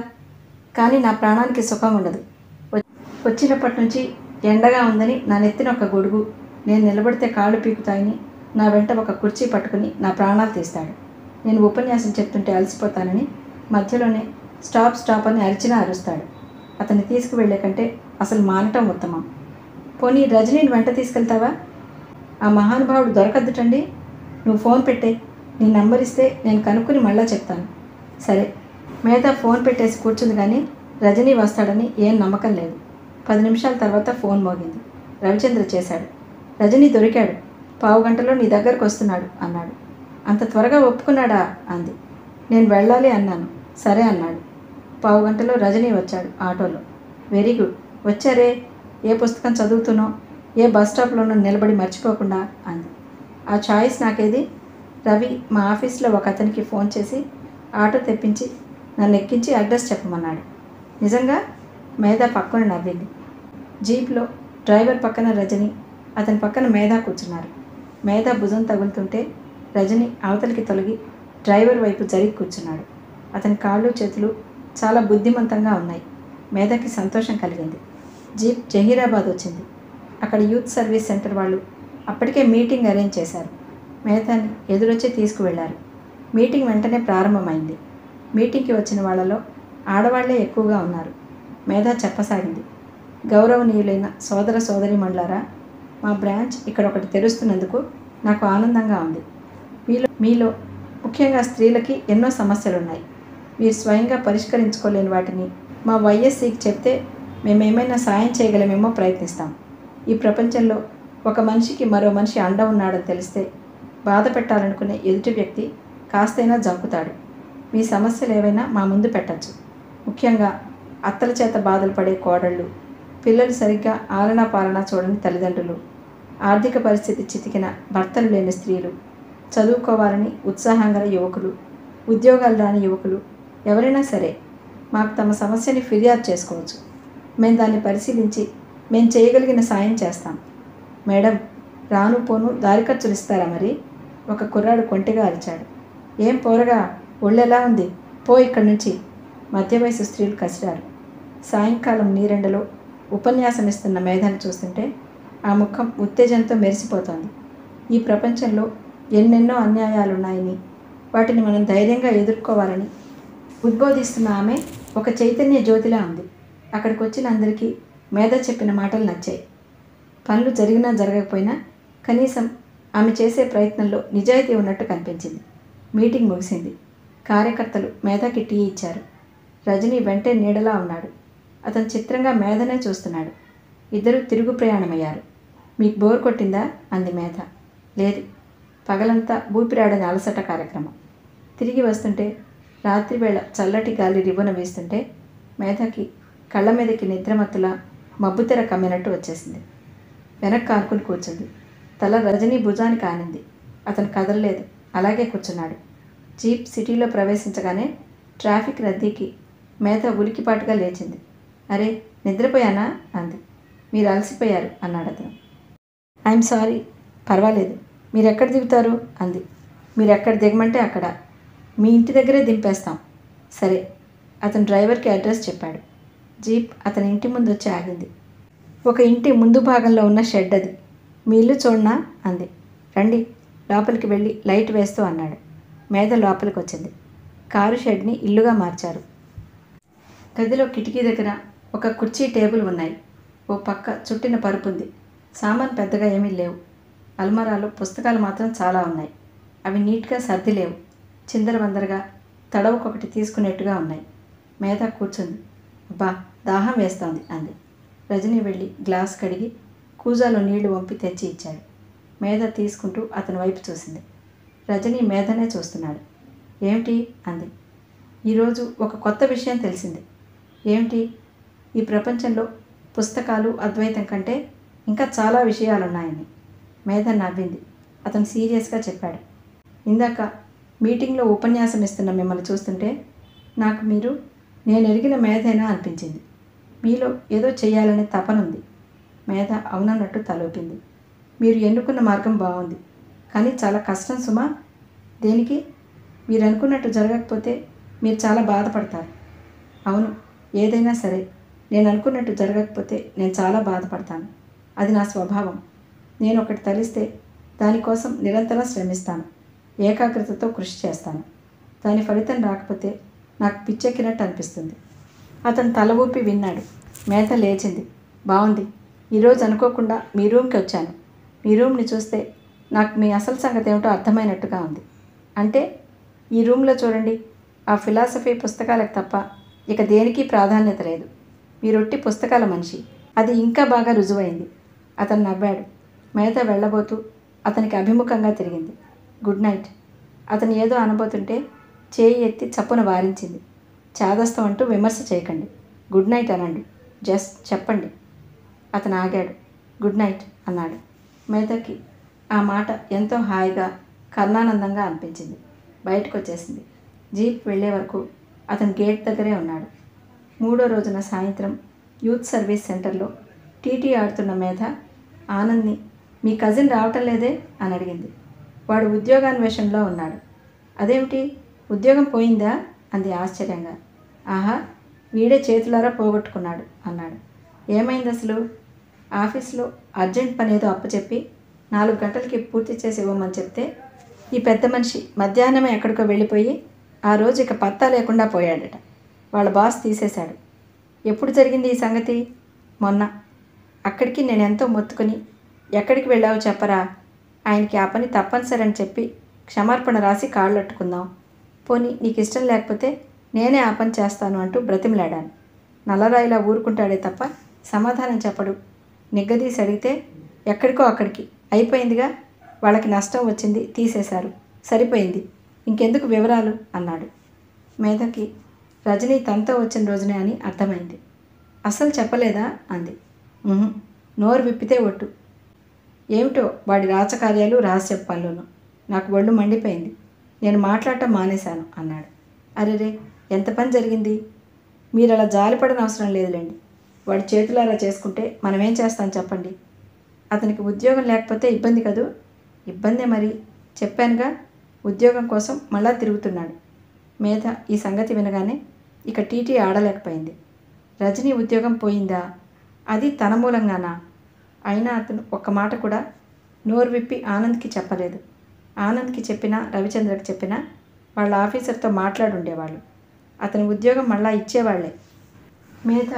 కానీ నా ప్రాణానికి సుఖం ఉండదు. వచ్చినప్పటి నుంచి ఎండగా ఉందని నా నెత్తిన ఒక గొడుగు, నేను నిలబడితే కాళ్ళు పీకుతాయని నా వెంట ఒక కుర్చీ పట్టుకుని నా ప్రాణాలు తీస్తాడు. నేను ఉపన్యాసం చెప్తుంటే అలసిపోతానని మధ్యలోనే స్టాప్ అని అరిచినా అరుస్తాడు. అతన్ని తీసుకువెళ్ళే కంటే అసలు మానటం ఉత్తమం. పోనీ రజనీని వెంట తీసుకెళ్తావా? ఆ మహానుభావుడు దొరకద్దుటండి. నువ్వు ఫోన్ పెట్టే. నీ నంబర్ ఇస్తే నేను కనుక్కుని మళ్ళా చెప్తాను. సరే. మేధ ఫోన్ పెట్టేసి కూర్చుంది, కానీ రజనీ వస్తాడని ఏం నమ్మకం లేదు. 10 నిమిషాల తర్వాత ఫోన్ మోగింది. రవిచంద్ర చేశాడు. రజనీ దొరికాడు. 15 గంటలో నీ దగ్గరకు వస్తున్నాడు అన్నాడు. అంత త్వరగా ఒప్పుకున్నాడా అంది. నేను వెళ్ళాలి అన్నాను. సరే అన్నాడు. 15 గంటలో రజనీ వచ్చాడు ఆటోలో. Very good. వచ్చారే. ఏ పుస్తకం చదువుతున్నావు? ఏ బస్ స్టాప్లోనూ నిలబడి మర్చిపోకుండా అంది. ఆ చాయిస్ నాకేది? రవి మా ఆఫీస్లో ఒక అతనికి ఫోన్ చేసి ఆటో తెప్పించి నన్ను ఎక్కించి అడ్రస్ చెప్పమన్నాడు. నిజంగా? మేధ పక్కన నవ్వింది. జీప్లో డ్రైవర్ పక్కన రజని, అతని పక్కన మేధ కూర్చున్నారు. మేధ భుజం తగులుతుంటే రజని అవతలికి తొలగి డ్రైవర్ వైపు జరిగి కూర్చున్నాడు. అతని కాళ్ళు చేతులు చాలా బుద్ధిమంతంగా ఉన్నాయి. మేధకి సంతోషం కలిగింది. జీప్ జహీరాబాద్ వచ్చింది. అక్కడ యూత్ సర్వీస్ సెంటర్ వాళ్ళు అప్పటికే మీటింగ్ అరేంజ్ చేశారు. మేధాని ఎదురొచ్చి తీసుకువెళ్లారు. మీటింగ్ వెంటనే ప్రారంభమైంది. మీటింగ్కి వచ్చిన వాళ్ళలో ఆడవాళ్లే ఎక్కువగా ఉన్నారు. మేధ చెప్పసాగింది. గౌరవనీయులైన సోదర సోదరీమణులారా, మా బ్రాంచ్ ఇక్కడ ఒకటి తెరుస్తున్నందుకు నాకు ఆనందంగా ఉంది. మీలో ముఖ్యంగా స్త్రీలకి ఎన్నో సమస్యలున్నాయి. మీరు స్వయంగా పరిష్కరించుకోలేని వాటిని మా వైఎస్సీకి చెప్తే మేమేమైనా సాయం చేయగలమేమో ప్రయత్నిస్తాం. ఈ ప్రపంచంలో ఒక మనిషికి మరో మనిషి అండ ఉన్నాడని తెలిస్తే బాధ పెట్టాలనుకునే ఎదుటి వ్యక్తి కాస్తైనా జంకుతాడు. మీ సమస్యలు ఏవైనా మా ముందు పెట్టచ్చు. ముఖ్యంగా అత్తల చేత బాధలు పడే కోడళ్ళు, పిల్లలు సరిగ్గా ఆలనా పాలనా చూడని తల్లిదండ్రులు, ఆర్థిక పరిస్థితి చితికిన భర్తలు లేని స్త్రీలు, చదువుకోవాలని ఉత్సాహంగా యువకులు, ఉద్యోగాలు రాని యువకులు, ఎవరైనా సరే మాకు తమ సమస్యని ఫిర్యాదు చేసుకోవచ్చు. మేము దాన్ని పరిశీలించి మేము చేయగలిగిన సాయం చేస్తాం. మేడం, రాను పోను దారి ఖర్చులు ఇస్తారా మరి? ఒక కుర్రాడు కొంటెగా అరిచాడు. ఏం పోరగా, ఒళ్ళెలా ఉంది? పో ఇక్కడి నుంచి. మధ్య వయసు స్త్రీలు కసిరారు. సాయంకాలం నీరెండలో ఉపన్యాసం ఇస్తున్న మేధను చూస్తుంటే ఆ ముఖం ఉత్తేజంతో మెరిసిపోతోంది. ఈ ప్రపంచంలో ఎన్నెన్నో అన్యాయాలున్నాయని, వాటిని మనం ధైర్యంగా ఎదుర్కోవాలని ఉద్బోధిస్తున్న ఆమె ఒక చైతన్య జ్యోతిలా ఉంది. అక్కడికి వచ్చిన అందరికీ మేధ చెప్పిన మాటలు నచ్చాయి. పనులు జరిగినా జరగకపోయినా కనీసం ఆమె చేసే ప్రయత్నంలో నిజాయితీ ఉన్నట్టు కనిపించింది. మీటింగ్ ముగిసింది. కార్యకర్తలు మేధకి టీ ఇచ్చారు. రజనీ వెంటే నీడలా ఉన్నాడు. అతను చిత్రంగా మేధనే చూస్తున్నాడు. ఇద్దరూ తిరుగు ప్రయాణమయ్యారు. మీకు బోర్ కొట్టిందా? అంది మేధ. లేదు, పగలంతా ఊపిరాడని అలసట కార్యక్రమం. తిరిగి వస్తుంటే రాత్రివేళ చల్లటి గాలి రివ్వున వీస్తుంటే మేధకి కళ్ళ మీదకి నిద్రమత్తులా మబ్బుతెర కమ్మినట్టు వచ్చేసింది. వెనక్కి ఆనుకుని కూర్చుంది. తల రజనీ భుజానికి ఆనింది. అతను కదలలేదు. అలాగే కూర్చున్నాడు. జీప్ సిటీలో ప్రవేశించగానే ట్రాఫిక్ రద్దీకి మేధ ఉలికిపాటుగా లేచింది. అరే, నిద్రపోయానా? అంది. మీరు అలసిపోయారు అన్నాడు అతను. I'm sorry. పర్వాలేదు. మీరెక్కడ దిగుతారు? అంది. మీరెక్కడ దిగమంటే అక్కడ. మీ ఇంటి దగ్గరే దింపేస్తాం. సరే. అతను డ్రైవర్కి అడ్రస్ చెప్పాడు. జీప్ అతని ఇంటి ముందు వచ్చి ఆగింది. ఒక ఇంటి ముందు భాగంలో ఉన్న షెడ్ అది. మీ ఇల్లు చూడనా? అంది. రండి, లోపలికి వెళ్ళి లైట్ వేస్తూ అన్నాడు. మేధ లోపలికి వచ్చింది. కారు షెడ్ని ఇల్లుగా మార్చారు. గదిలో కిటికీ దగ్గర ఒక కుర్చీ, టేబుల్ ఉన్నాయి. ఓ పక్క చుట్టిన పరుపు ఉంది. సామాన్ పెద్దగా ఏమీ లేవు. అల్మరాలో పుస్తకాలు మాత్రం చాలా ఉన్నాయి. అవి నీట్గా సర్ది లేవు. చిందరవందరగా తడవకొకటి తీసుకునేట్టుగా ఉన్నాయి. మేధ కూర్చుంది. అబ్బా, దాహం వేస్తోంది అంది. రజనీ వెళ్ళి గ్లాస్ కడిగి కూజాలో నీళ్లు వంపి తెచ్చి ఇచ్చాడు. మేధ తీసుకుంటూ అతని వైపు చూసింది. రజనీ మేధనే చూస్తున్నాడు. ఏమిటి? అంది. ఈరోజు ఒక కొత్త విషయం తెలిసింది. ఏమిటి? ఈ ప్రపంచంలో పుస్తకాలు, అద్వైతం కంటే ఇంకా చాలా విషయాలున్నాయని. మేధ నవ్వింది. అతను సీరియస్గా చెప్పాడు. ఇందాక మీటింగ్లో ఉపన్యాసం ఇస్తున్న మిమ్మల్ని చూస్తుంటే నాకు మీరు నేను ఎరిగిన మేధేనా అనిపించింది. మీలో ఏదో చెయ్యాలనే తపనుంది. మేధ అవునన్నట్టు తలూపింది. మీరు ఎన్నుకున్న మార్గం బాగుంది, కానీ చాలా కష్టం సుమా. దేనికి? మీరు అనుకున్నట్టు జరగకపోతే మీరు చాలా బాధపడతారు. అవును, ఏదైనా సరే నేను అనుకున్నట్టు జరగకపోతే నేను చాలా బాధపడతాను. అది నా స్వభావం. నేను ఒకటి తలిస్తే దానికోసం నిరంతరం శ్రమిస్తాను. ఏకాగ్రతతో కృషి చేస్తాను. దాని ఫలితం రాకపోతే నాకు పిచ్చెక్కినట్టు అనిపిస్తుంది. అతను తల ఊపి విన్నాడు. మేధ లేచింది. బాగుంది. ఈరోజు అనుకోకుండా మీ రూమ్కి వచ్చాను. మీ రూమ్ని చూస్తే నాకు మీ అసలు సంగతి ఏమిటో అర్థమైనట్టుగా ఉంది. అంటే ఈ రూమ్లో చూడండి, ఆ ఫిలాసఫీ పుస్తకాలకు తప్ప ఇక దేనికి ప్రాధాన్యత లేదు. మీరొట్టి పుస్తకాల మనిషి. అది ఇంకా బాగా రుజువైంది. అతను నవ్వాడు. మేధ వెళ్ళబోతూ అతనికి అభిముఖంగా తిరిగింది. Good night. అతను ఏదో అనబోతుంటే చేయి ఎత్తి చప్పున వారించింది. చాదస్తం అంటూ విమర్శ చేయకండి. గుడ్ నైట్ అనండి. జస్ట్ చెప్పండి. అతను ఆగాడు. గుడ్ నైట్ అన్నాడు. మేధకి ఆ మాట ఎంతో హాయిగా, కర్ణానందంగా అనిపించింది. బయటకు వచ్చేసింది. జీప్ వెళ్ళే వరకు అతను గేట్ దగ్గరే ఉన్నాడు. 3వ రోజున సాయంత్రం యూత్ సర్వీస్ సెంటర్లో టీటీ ఆడుతున్న మేధ ఆనంద్ని మీ కజిన్ రావటం లేదే అని అడిగింది. వాడు ఉద్యోగాన్వేషణలో ఉన్నాడు. అదేమిటి, ఉద్యోగం పోయిందా? అంది ఆశ్చర్యంగా. ఆహా, వీడే చేతులారా పోగొట్టుకున్నాడు అన్నాడు. ఏమైంది అసలు? ఆఫీస్లో అర్జెంట్ పని ఏదో అప్పచెప్పి 4 గంటలకి పూర్తి చేసి ఇవ్వమని చెప్తే ఈ పెద్ద మనిషి మధ్యాహ్నమే ఎక్కడికో వెళ్ళిపోయి ఆ రోజు ఇక పత్తా లేకుండా పోయాడట. వాళ్ళ బాస్ తీసేశాడు. ఎప్పుడు జరిగింది ఈ సంగతి? మొన్న. అక్కడికి నేను ఎంతో మొత్తుకుని ఎక్కడికి వెళ్ళావో చెప్పరా, ఆయనకి ఆ పని తప్పనిసరి చెప్పి క్షమార్పణ రాసి కాళ్ళట్టుకుందాం, పోనీ నీకు ఇష్టం లేకపోతే నేనే ఆ పని చేస్తాను అంటూ బ్రతిమలాడాను. నల్లరాయిలా ఊరుకుంటాడే తప్ప సమాధానం చెప్పడు. నిగ్గదీసి అడిగితే ఎక్కడికో అక్కడికి అయిపోయిందిగా, వాళ్ళకి నష్టం వచ్చింది, తీసేశారు, సరిపోయింది, ఇంకెందుకు వివరాలు అన్నాడు. మేధకి రజనీ తనతో వచ్చిన రోజునే అని అర్థమైంది. అస్సలు చెప్పలేదా అంది. నోరు విప్పితే ఒట్టు. ఏమిటో వాడి రాచకార్యాలు, రహస్యపు పనులను. నాకు ఒళ్ళు మండిపోయింది. నేను మాట్లాడటం మానేశాను అన్నాడు. అరెరే, ఎంత పని జరిగింది? మీరు అలా జాలిపడని అవసరం లేదులేండి. వాడి చేతులారా చేసుకుంటే మనమేం చేస్తాం చెప్పండి. అతనికి ఉద్యోగం లేకపోతే ఇబ్బంది కదూ. ఇబ్బందే మరి, చెప్పానుగా. ఉద్యోగం కోసం మళ్ళా తిరుగుతున్నాడు. మేధ ఈ సంగతి వినగానే ఇక టీటీ ఆడలేకపోయింది. రజనీ ఉద్యోగం పోయిందా? అది తన మూలంగానా? అయినా అతను ఒక్క మాట కూడా నోరు విప్పి ఆనంద్కి చెప్పలేదు. ఆనంద్కి చెప్పినా, రవిచంద్రకి చెప్పినా వాళ్ళ ఆఫీసర్తో మాట్లాడుండేవాళ్ళు. అతని ఉద్యోగం మళ్ళా ఇచ్చేవాళ్లే. మేధ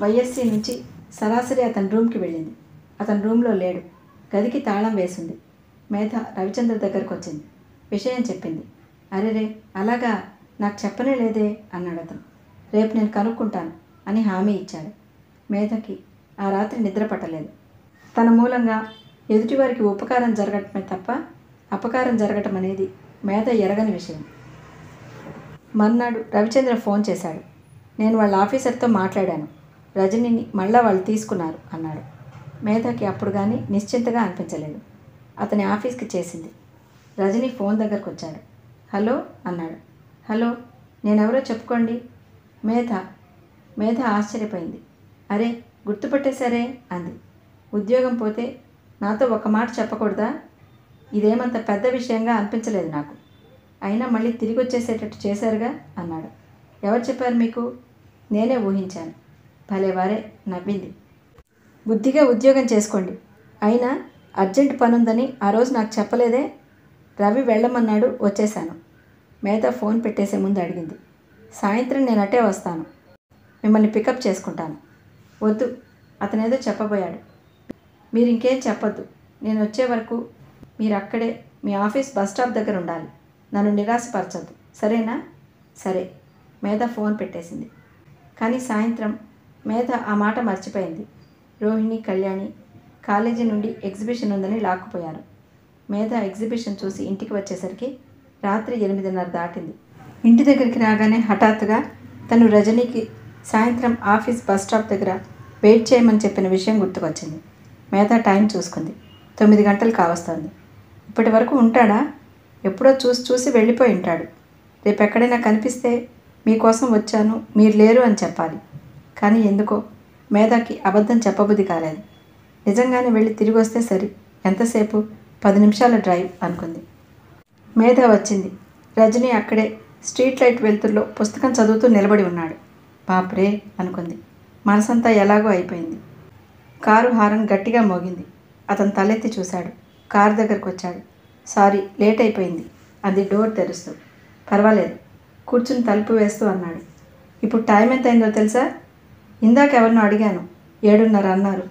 వైఎస్సీ నుంచి సరాసరి అతని రూమ్కి వెళ్ళింది. అతని రూమ్లో లేడు. గదికి తాళం వేసింది. మేధ రవిచంద్ర దగ్గరకు వచ్చింది. విషయం చెప్పింది. అరెరే, అలాగా, నాకు చెప్పనే లేదే అన్నాడు అతను. రేపు నేను కనుక్కుంటాను అని హామీ ఇచ్చాడు. మేధకి ఆ రాత్రి నిద్ర పట్టలేదు. తన మూలంగా ఎదుటివారికి ఉపకారం జరగటమే తప్ప అపకారం జరగటం అనేది మేధ ఎరగని విషయం. మర్నాడు రవిచంద్ర ఫోన్ చేశాడు. నేను వాళ్ళ ఆఫీసర్తో మాట్లాడాను. రజనీని మళ్ళా వాళ్ళు తీసుకున్నారు అన్నాడు. మేధకి అప్పుడు కానీ నిశ్చింతగా అనిపించలేదు. అతని ఆఫీస్కి చేసింది. రజనీ ఫోన్ దగ్గరకు వచ్చాడు. హలో అన్నాడు. హలో, నేనెవరో చెప్పుకోండి. మేధ ఆశ్చర్యపోయింది. అరే, గుర్తుపట్టేశారే అంది. ఉద్యోగం పోతే నాతో ఒక మాట చెప్పకూడదా? ఇదేమంత పెద్ద విషయంగా అనిపించలేదు నాకు. అయినా మళ్ళీ తిరిగి వచ్చేసేటట్టు చేశారుగా అన్నాడు. ఎవరు చెప్పారు మీకు? నేనే ఊహించాను. భలేవారే, నవ్వింది. బుద్ధిగా ఉద్యోగం చేసుకోండి. అయినా అర్జెంట్ పనుందని ఆ రోజు నాకు చెప్పలేదే? రవి వెళ్ళమన్నాడు, వచ్చేశాను. మేధ ఫోన్ పెట్టేసే ముందు అడిగింది. సాయంత్రం నేను అటే వస్తాను, మిమ్మల్ని పికప్ చేసుకుంటాను. వద్దు, అతనేదో చెప్పబోయాడు. మీరు ఇంకేం చెప్పొద్దు. నేను వచ్చే వరకు మీరు అక్కడే మీ ఆఫీస్ బస్ స్టాప్ దగ్గర ఉండాలి. నన్ను నిరాశపరచొద్దు, సరేనా? సరే. మేధ ఫోన్ పెట్టేసింది. కానీ సాయంత్రం మేధ ఆ మాట మర్చిపోయింది. రోహిణి, కళ్యాణి కాలేజీ నుండి ఎగ్జిబిషన్ ఉందని లాక్కుపోయారు. మేధ ఎగ్జిబిషన్ చూసి ఇంటికి వచ్చేసరికి రాత్రి 8:30 దాటింది. ఇంటి దగ్గరికి రాగానే హఠాత్తుగా తను రజనీకి సాయంత్రం ఆఫీస్ బస్ స్టాప్ దగ్గర వెయిట్ చేయమని చెప్పిన విషయం గుర్తుకొచ్చింది. మేధ టైం చూసుకుంది. 9 గంటలు కావస్తోంది. ఇప్పటి వరకు ఉంటాడా? ఎప్పుడో చూసి వెళ్ళిపోయి ఉంటాడు. రేపు ఎక్కడైనా కనిపిస్తే మీకోసం వచ్చాను, మీరు లేరు అని చెప్పాలి. కానీ ఎందుకో మేధకి అబద్ధం చెప్పబుద్ధి కాలేదు. నిజంగానే వెళ్ళి తిరిగి వస్తే సరి. ఎంతసేపు? 10 నిమిషాల డ్రైవ్ అనుకుంది. మేధ వచ్చింది. రజనీ అక్కడే స్ట్రీట్ లైట్ వెలుతురులో పుస్తకం చదువుతూ నిలబడి ఉన్నాడు. బాప్రే అనుకుంది. మనసంతా ఎలాగో అయిపోయింది. కారు హారన్ గట్టిగా మోగింది. అతను తలెత్తి చూశాడు. కారు దగ్గరకు వచ్చాడు. సారీ, లేట్ అయిపోయింది అంది డోర్ తెరుస్తూ. పర్వాలేదు, కూర్చుని తలుపు వేస్తూ అన్నాడు. ఇప్పుడు టైం ఎంత అయిందో తెలుసా? ఇందాక ఎవరినో అడిగాను, 7:30 అన్నారు.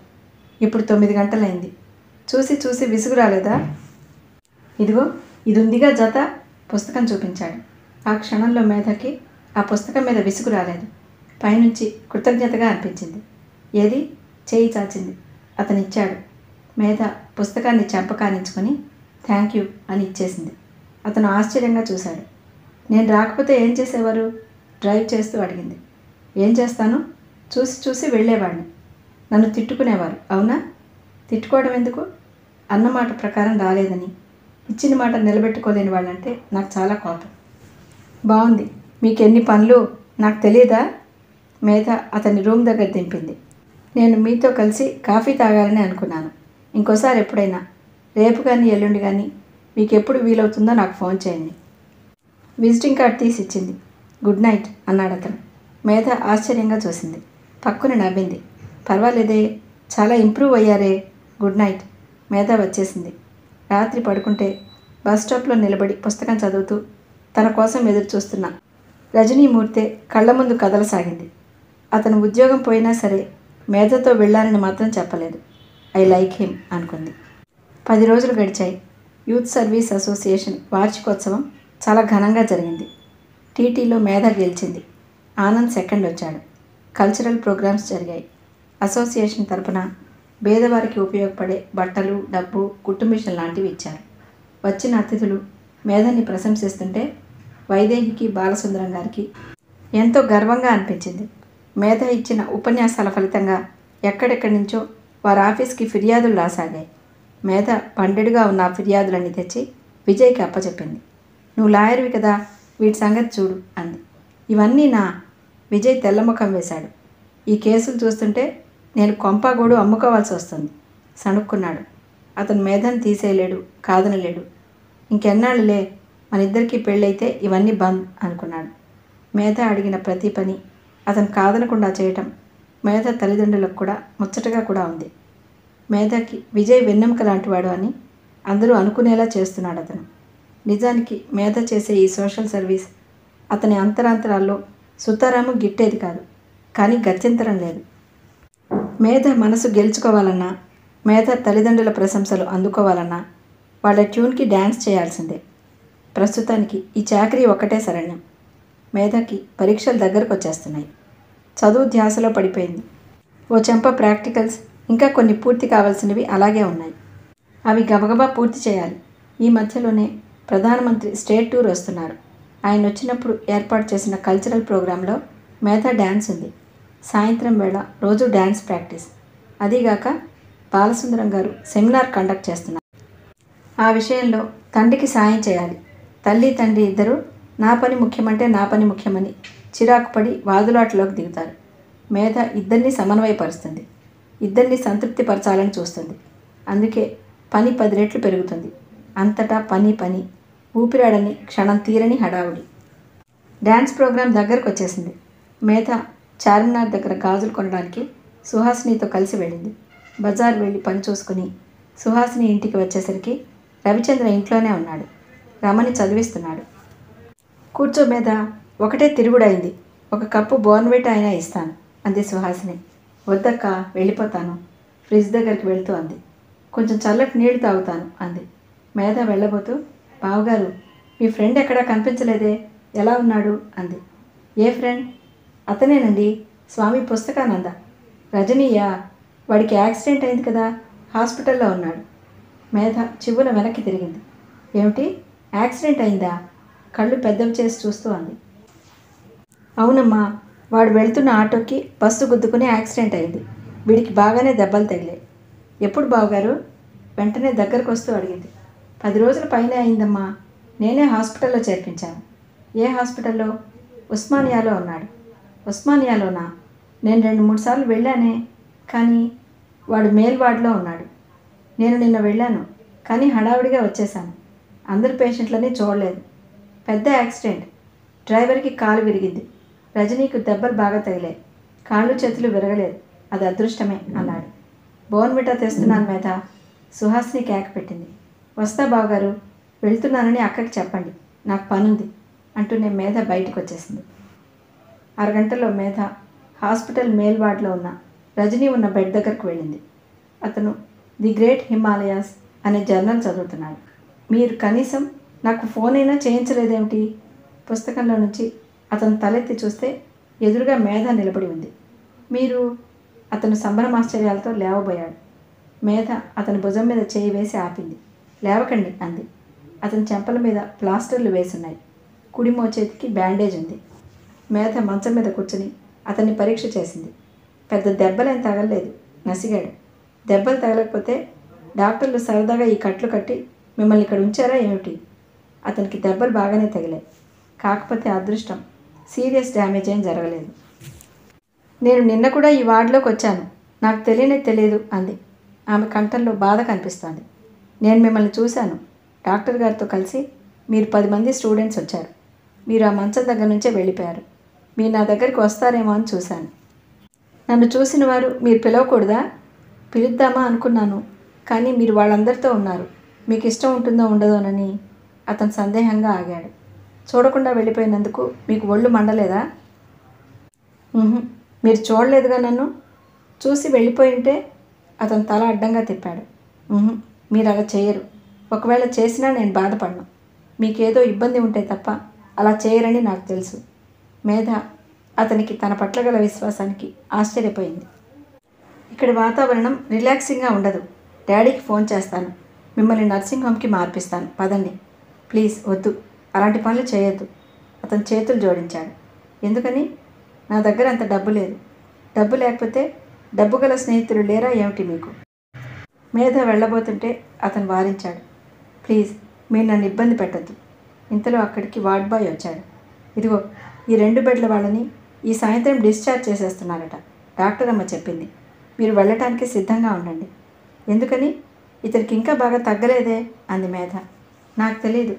ఇప్పుడు 9 గంటలైంది. చూసి విసుగు రాలేదా? ఇదిగో ఇది ఉందిగా జత. పుస్తకం చూపించాడు. ఆ క్షణంలో మేధకి ఆ పుస్తకం మీద విసుగు రాలేదు. పైనుంచి కృతజ్ఞతగా అనిపించింది. ఏది? చేయి చాచింది. అతనిచ్చాడు. మేధ పుస్తకాన్ని చెంపకానించుకొని థ్యాంక్ యూ అని ఇచ్చేసింది. అతను ఆశ్చర్యంగా చూశాడు. నేను రాకపోతే ఏం చేసేవారు? డ్రైవ్ చేస్తూ అడిగింది. ఏం చేస్తాను? చూసి వెళ్ళేవాడిని. నన్ను తిట్టుకునేవారు, అవునా? తిట్టుకోవడం ఎందుకు? అన్నమాట ప్రకారం రాలేదని, ఇచ్చిన మాట నిలబెట్టుకోలేని వాళ్ళంటే నాకు చాలా కోపం. బాగుంది, మీకెన్ని పనులు నాకు తెలియదా? మేధ అతని రూమ్ దగ్గర దింపింది. నేను మీతో కలిసి కాఫీ తాగాలని అనుకున్నాను. ఇంకోసారి ఎప్పుడైనా, రేపు కానీ ఎల్లుండి కానీ మీకు ఎప్పుడు వీలవుతుందో నాకు ఫోన్ చేయండి. విజిటింగ్ కార్డ్ తీసి ఇచ్చింది. గుడ్ నైట్ అన్నాడు అతను. మేధ ఆశ్చర్యంగా చూసింది. పక్కున నవ్వింది. పర్వాలేదే, చాలా ఇంప్రూవ్ అయ్యారే. Good night. మేధ వచ్చేసింది. రాత్రి పడుకుంటే బస్ స్టాప్లో నిలబడి పుస్తకం చదువుతూ తన కోసం ఎదురు చూస్తున్న రజనీమూర్తే కళ్ళ ముందు కదలసాగింది. అతను ఉద్యోగం పోయినా సరే మేధతో వెళ్ళాలని మాత్రం చెప్పలేదు. ఐ లైక్ హిమ్ అనుకుంది. 10 రోజులు గడిచాయి. యూత్ సర్వీస్ అసోసియేషన్ వార్షికోత్సవం చాలా ఘనంగా జరిగింది. టీటీలో మేధ గెలిచింది. ఆనంద్ సెకండ్ వచ్చాడు. కల్చరల్ ప్రోగ్రామ్స్ జరిగాయి. అసోసియేషన్ తరపున పేదవారికి ఉపయోగపడే బట్టలు, డబ్బు, కుట్టు మిషన్ లాంటివి ఇచ్చారు. వచ్చిన అతిథులు మేధని ప్రశంసిస్తుంటే వైదేహికి, బాలసుందరం గారికి ఎంతో గర్వంగా అనిపించింది. మేధ ఇచ్చిన ఉపన్యాసాల ఫలితంగా ఎక్కడెక్కడి నుంచో వారి ఆఫీస్కి ఫిర్యాదులు రాసాగాయి. మేధ పండెడుగా ఉన్న ఆ ఫిర్యాదులన్నీ తెచ్చి విజయ్కి అప్పచెప్పింది. నువ్వు లాయర్వి కదా, వీటి సంగతి చూడు అంది. ఇవన్నీ నా? విజయ్ తెల్లముఖం వేశాడు. ఈ కేసులు చూస్తుంటే నేను కొంపాగోడు అమ్ముకోవాల్సి వస్తుంది సణుక్కున్నాడు. అతను మేధను తీసేయలేడు, కాదనలేడు. ఇంకెన్నాళ్ళులే, మన ఇద్దరికీ పెళ్ళైతే ఇవన్నీ బంద్ అనుకున్నాడు. మేధ అడిగిన ప్రతి పని అతను కాదనకుండా చేయటం మేధ తల్లిదండ్రులకు కూడా ముచ్చటగా కూడా ఉంది. మేధకి విజయ్ వెన్నెముక లాంటివాడు అని అందరూ అనుకునేలా చేస్తున్నాడు అతను. నిజానికి మేధ చేసే ఈ సోషల్ సర్వీస్ అతని అంతరాంతరాల్లో సుతారాము గిట్టేది కాదు. కానీ గత్యంతరం లేదు. మేధ మనసు గెలుచుకోవాలన్నా, మేధ తల్లిదండ్రుల ప్రశంసలు అందుకోవాలన్నా వాళ్ళ ట్యూన్కి డ్యాన్స్ చేయాల్సిందే. ప్రస్తుతానికి ఈ చాకరీ ఒక్కటే శరణ్యం. మేధకి పరీక్షలు దగ్గరకు వచ్చేస్తున్నాయి. చదువు ధ్యాసలో పడిపోయింది. ఓ చెంప ప్రాక్టికల్స్, ఇంకా కొన్ని పూర్తి కావాల్సినవి అలాగే ఉన్నాయి. అవి గబగబా పూర్తి చేయాలి. ఈ మధ్యలోనే ప్రధానమంత్రి స్టేట్ టూర్ వస్తున్నారు. ఆయన వచ్చినప్పుడు ఏర్పాటు చేసిన కల్చరల్ ప్రోగ్రాంలో మేధ డ్యాన్స్ ఉంది. సాయంత్రం వేళ రోజు డ్యాన్స్ ప్రాక్టీస్. అదీగాక బాలసుందరం గారు సెమినార్ కండక్ట్ చేస్తున్నారు. ఆ విషయంలో తండ్రికి సాయం చేయాలి. తల్లి తండ్రి ఇద్దరూ నా పని ముఖ్యమంటే నా పని ముఖ్యమని చిరాకుపడి వాదులాటలోకి దిగుతారు. మేధ ఇద్దరినీ సమన్వయపరుస్తుంది. ఇద్దరినీ సంతృప్తిపరచాలని చూస్తుంది. అందుకే పని 10 రెట్లు పెరుగుతుంది. అంతటా పని పని, ఊపిరాడని క్షణం తీరని హడావుడి. డ్యాన్స్ ప్రోగ్రాం దగ్గరకు వచ్చేసింది. మేధ చార్మినార్ దగ్గర గాజులు కొనడానికి సుహాసినితో కలిసి వెళ్ళింది. బజార్ వెళ్ళి పని చూసుకుని సుహాసిని ఇంటికి వచ్చేసరికి రవిచంద్ర ఇంట్లోనే ఉన్నాడు. రమణి చదివిస్తున్నాడు. కూర్చో మేధ, ఒకటే తిరుగుడైంది. ఒక కప్పు బోర్న్విటా అయినా ఇస్తాను అంది సుహాసిని. వద్దక్క, వెళ్ళిపోతాను. ఫ్రిడ్జ్ దగ్గరికి వెళ్తూ అంది. కొంచెం చల్లటి నీళ్లు తాగుతాను అంది. మేధ వెళ్ళబోతూ, బావగారు మీ ఫ్రెండ్ ఎక్కడా కనిపించలేదే, ఎలా ఉన్నాడు అంది. ఏ ఫ్రెండ్? అతనేనండి, స్వామి పుస్తకానంద. రజనీయా? వాడికి యాక్సిడెంట్ అయింది కదా, హాస్పిటల్లో ఉన్నాడు. మేధ చివ్వున వెనక్కి తిరిగింది. ఏమిటి, యాక్సిడెంట్ అయిందా? కళ్ళు పెద్దవి చేసి చూస్తూ అంది. అవునమ్మా, వాడు వెళ్తున్న ఆటోకి బస్సు గుద్దుకుని యాక్సిడెంట్ అయింది. వీడికి బాగానే దెబ్బలు తగిలాయి. ఎప్పుడు బావగారు? వెంటనే దగ్గరకు వస్తూ అడిగింది. 10 రోజుల పైనే అయిందమ్మా. నేనే హాస్పిటల్లో చేర్పించాను. ఏ హాస్పిటల్లో? ఉస్మానియాలో ఉన్నాడు. ఉస్మానియాలోనా? నేను 2-3 సార్లు వెళ్ళానే, కానీ వాడు మేల్ వార్డులో ఉన్నాడు. నేను నిన్న వెళ్ళాను, కానీ హడావుడిగా వచ్చేసాను. అందరు పేషెంట్లని చూడలేదు. పెద్ద యాక్సిడెంట్. డ్రైవర్కి కాలు విరిగింది. రజనీకి దెబ్బలు బాగా తగిలాయి. కాళ్ళు చేతులు విరగలేదు. అది అదృష్టమే అన్నాడు. బోర్న్విటా తెస్తున్నాను మేధ. సుహాసిని కేక పెట్టింది. వస్తా బావగారు, వెళ్తున్నానని అక్కకి చెప్పండి, నాకు పనుంది అంటూనే మేధ బయటకు వచ్చేసింది. అరగంటలో మేధ హాస్పిటల్ మేల్ వార్డులో ఉన్న రజనీ ఉన్న బెడ్ దగ్గరకు వెళ్ళింది. అతను ది గ్రేట్ హిమాలయాస్ అనే జర్నల్ చదువుతున్నాడు. మీరు కనీసం నాకు ఫోన్ అయినా చేయించలేదేమిటి? పుస్తకంలో నుంచి అతను తలెత్తి చూస్తే ఎదురుగా మేధ నిలబడి ఉంది. మీరు? అతను సంభ్రమాశ్చర్యాలతో లేవబోయాడు. మేధ అతని భుజం మీద చేయి వేసి ఆపింది. లేవకండి అంది. అతని చెంపల మీద ప్లాస్టర్లు వేసున్నాయి. కుడి మోచేతికి బ్యాండేజ్ ఉంది. మేధ మంచం మీద కూర్చుని అతన్ని పరీక్ష చేసింది. పెద్ద దెబ్బలేం తగలలేదు, నసిగాడు. దెబ్బలు తగలకపోతే డాక్టర్లు సరదాగా ఈ కట్లు కట్టి మిమ్మల్ని ఇక్కడ ఉంచారా ఏమిటి? అతనికి దెబ్బలు బాగానే తగిలాయి. కాకపోతే అదృష్టం, సీరియస్ డ్యామేజ్ ఏం జరగలేదు. నేను నిన్న కూడా ఈ వార్డులోకి వచ్చాను, నాకు తెలియదు అంది. ఆమె కంఠంలో బాధ కనిపిస్తోంది. నేను మిమ్మల్ని చూశాను. డాక్టర్ గారితో కలిసి మీరు 10 మంది స్టూడెంట్స్ వచ్చారు. మీరు ఆ మంచం దగ్గర నుంచే వెళ్ళిపోయారు. మీరు నా దగ్గరికి వస్తారేమో అని చూశాను. నన్ను చూసిన వారు మీరు పిలవకూడదా? పిలుద్దామా అనుకున్నాను, కానీ మీరు వాళ్ళందరితో ఉన్నారు. మీకు ఇష్టం ఉంటుందో ఉండదోనని. అతను సందేహంగా ఆగాడు. చూడకుండా వెళ్ళిపోయినందుకు మీకు ఒళ్ళు మండలేదా? మీరు చూడలేదుగా నన్ను. చూసి వెళ్ళిపోయి ఉంటే? అతను తల అడ్డంగా తిప్పాడు. మీరు అలా చేయరు. ఒకవేళ చేసినా నేను బాధపడను. మీకేదో ఇబ్బంది ఉంటే తప్ప అలా చేయరని నాకు తెలుసు. మేధ అతనికి తన పట్ల గల విశ్వాసానికి ఆశ్చర్యపోయింది. ఇక్కడ వాతావరణం రిలాక్సింగ్గా ఉండదు. డాడీకి ఫోన్ చేస్తాను. మిమ్మల్ని నర్సింగ్ హోమ్కి మార్పిస్తాను. పదండి. ప్లీజ్ వద్దు, అలాంటి పనులు చేయొద్దు. అతను చేతులు జోడించాడు. ఎందుకని? నా దగ్గర అంత డబ్బు లేదు. డబ్బు లేకపోతే డబ్బు గల స్నేహితులు లేరా ఏమిటి మీకు? మేధ వెళ్ళబోతుంటే అతను వారించాడు. ప్లీజ్, మీరు నన్ను ఇబ్బంది పెట్టద్దు. ఇంతలో అక్కడికి వార్డ్ బాయ్ వచ్చాడు. ఇదిగో, ఈ 2 బెడ్ల వాళ్ళని ఈ సాయంత్రం డిశ్చార్జ్ చేసేస్తున్నారట. డాక్టర్ అమ్మ చెప్పింది. మీరు వెళ్ళటానికి సిద్ధంగా ఉండండి. ఎందుకని? ఇతనికి ఇంకా బాగా తగ్గలేదే అంది మేధ. నాకు తెలీదు.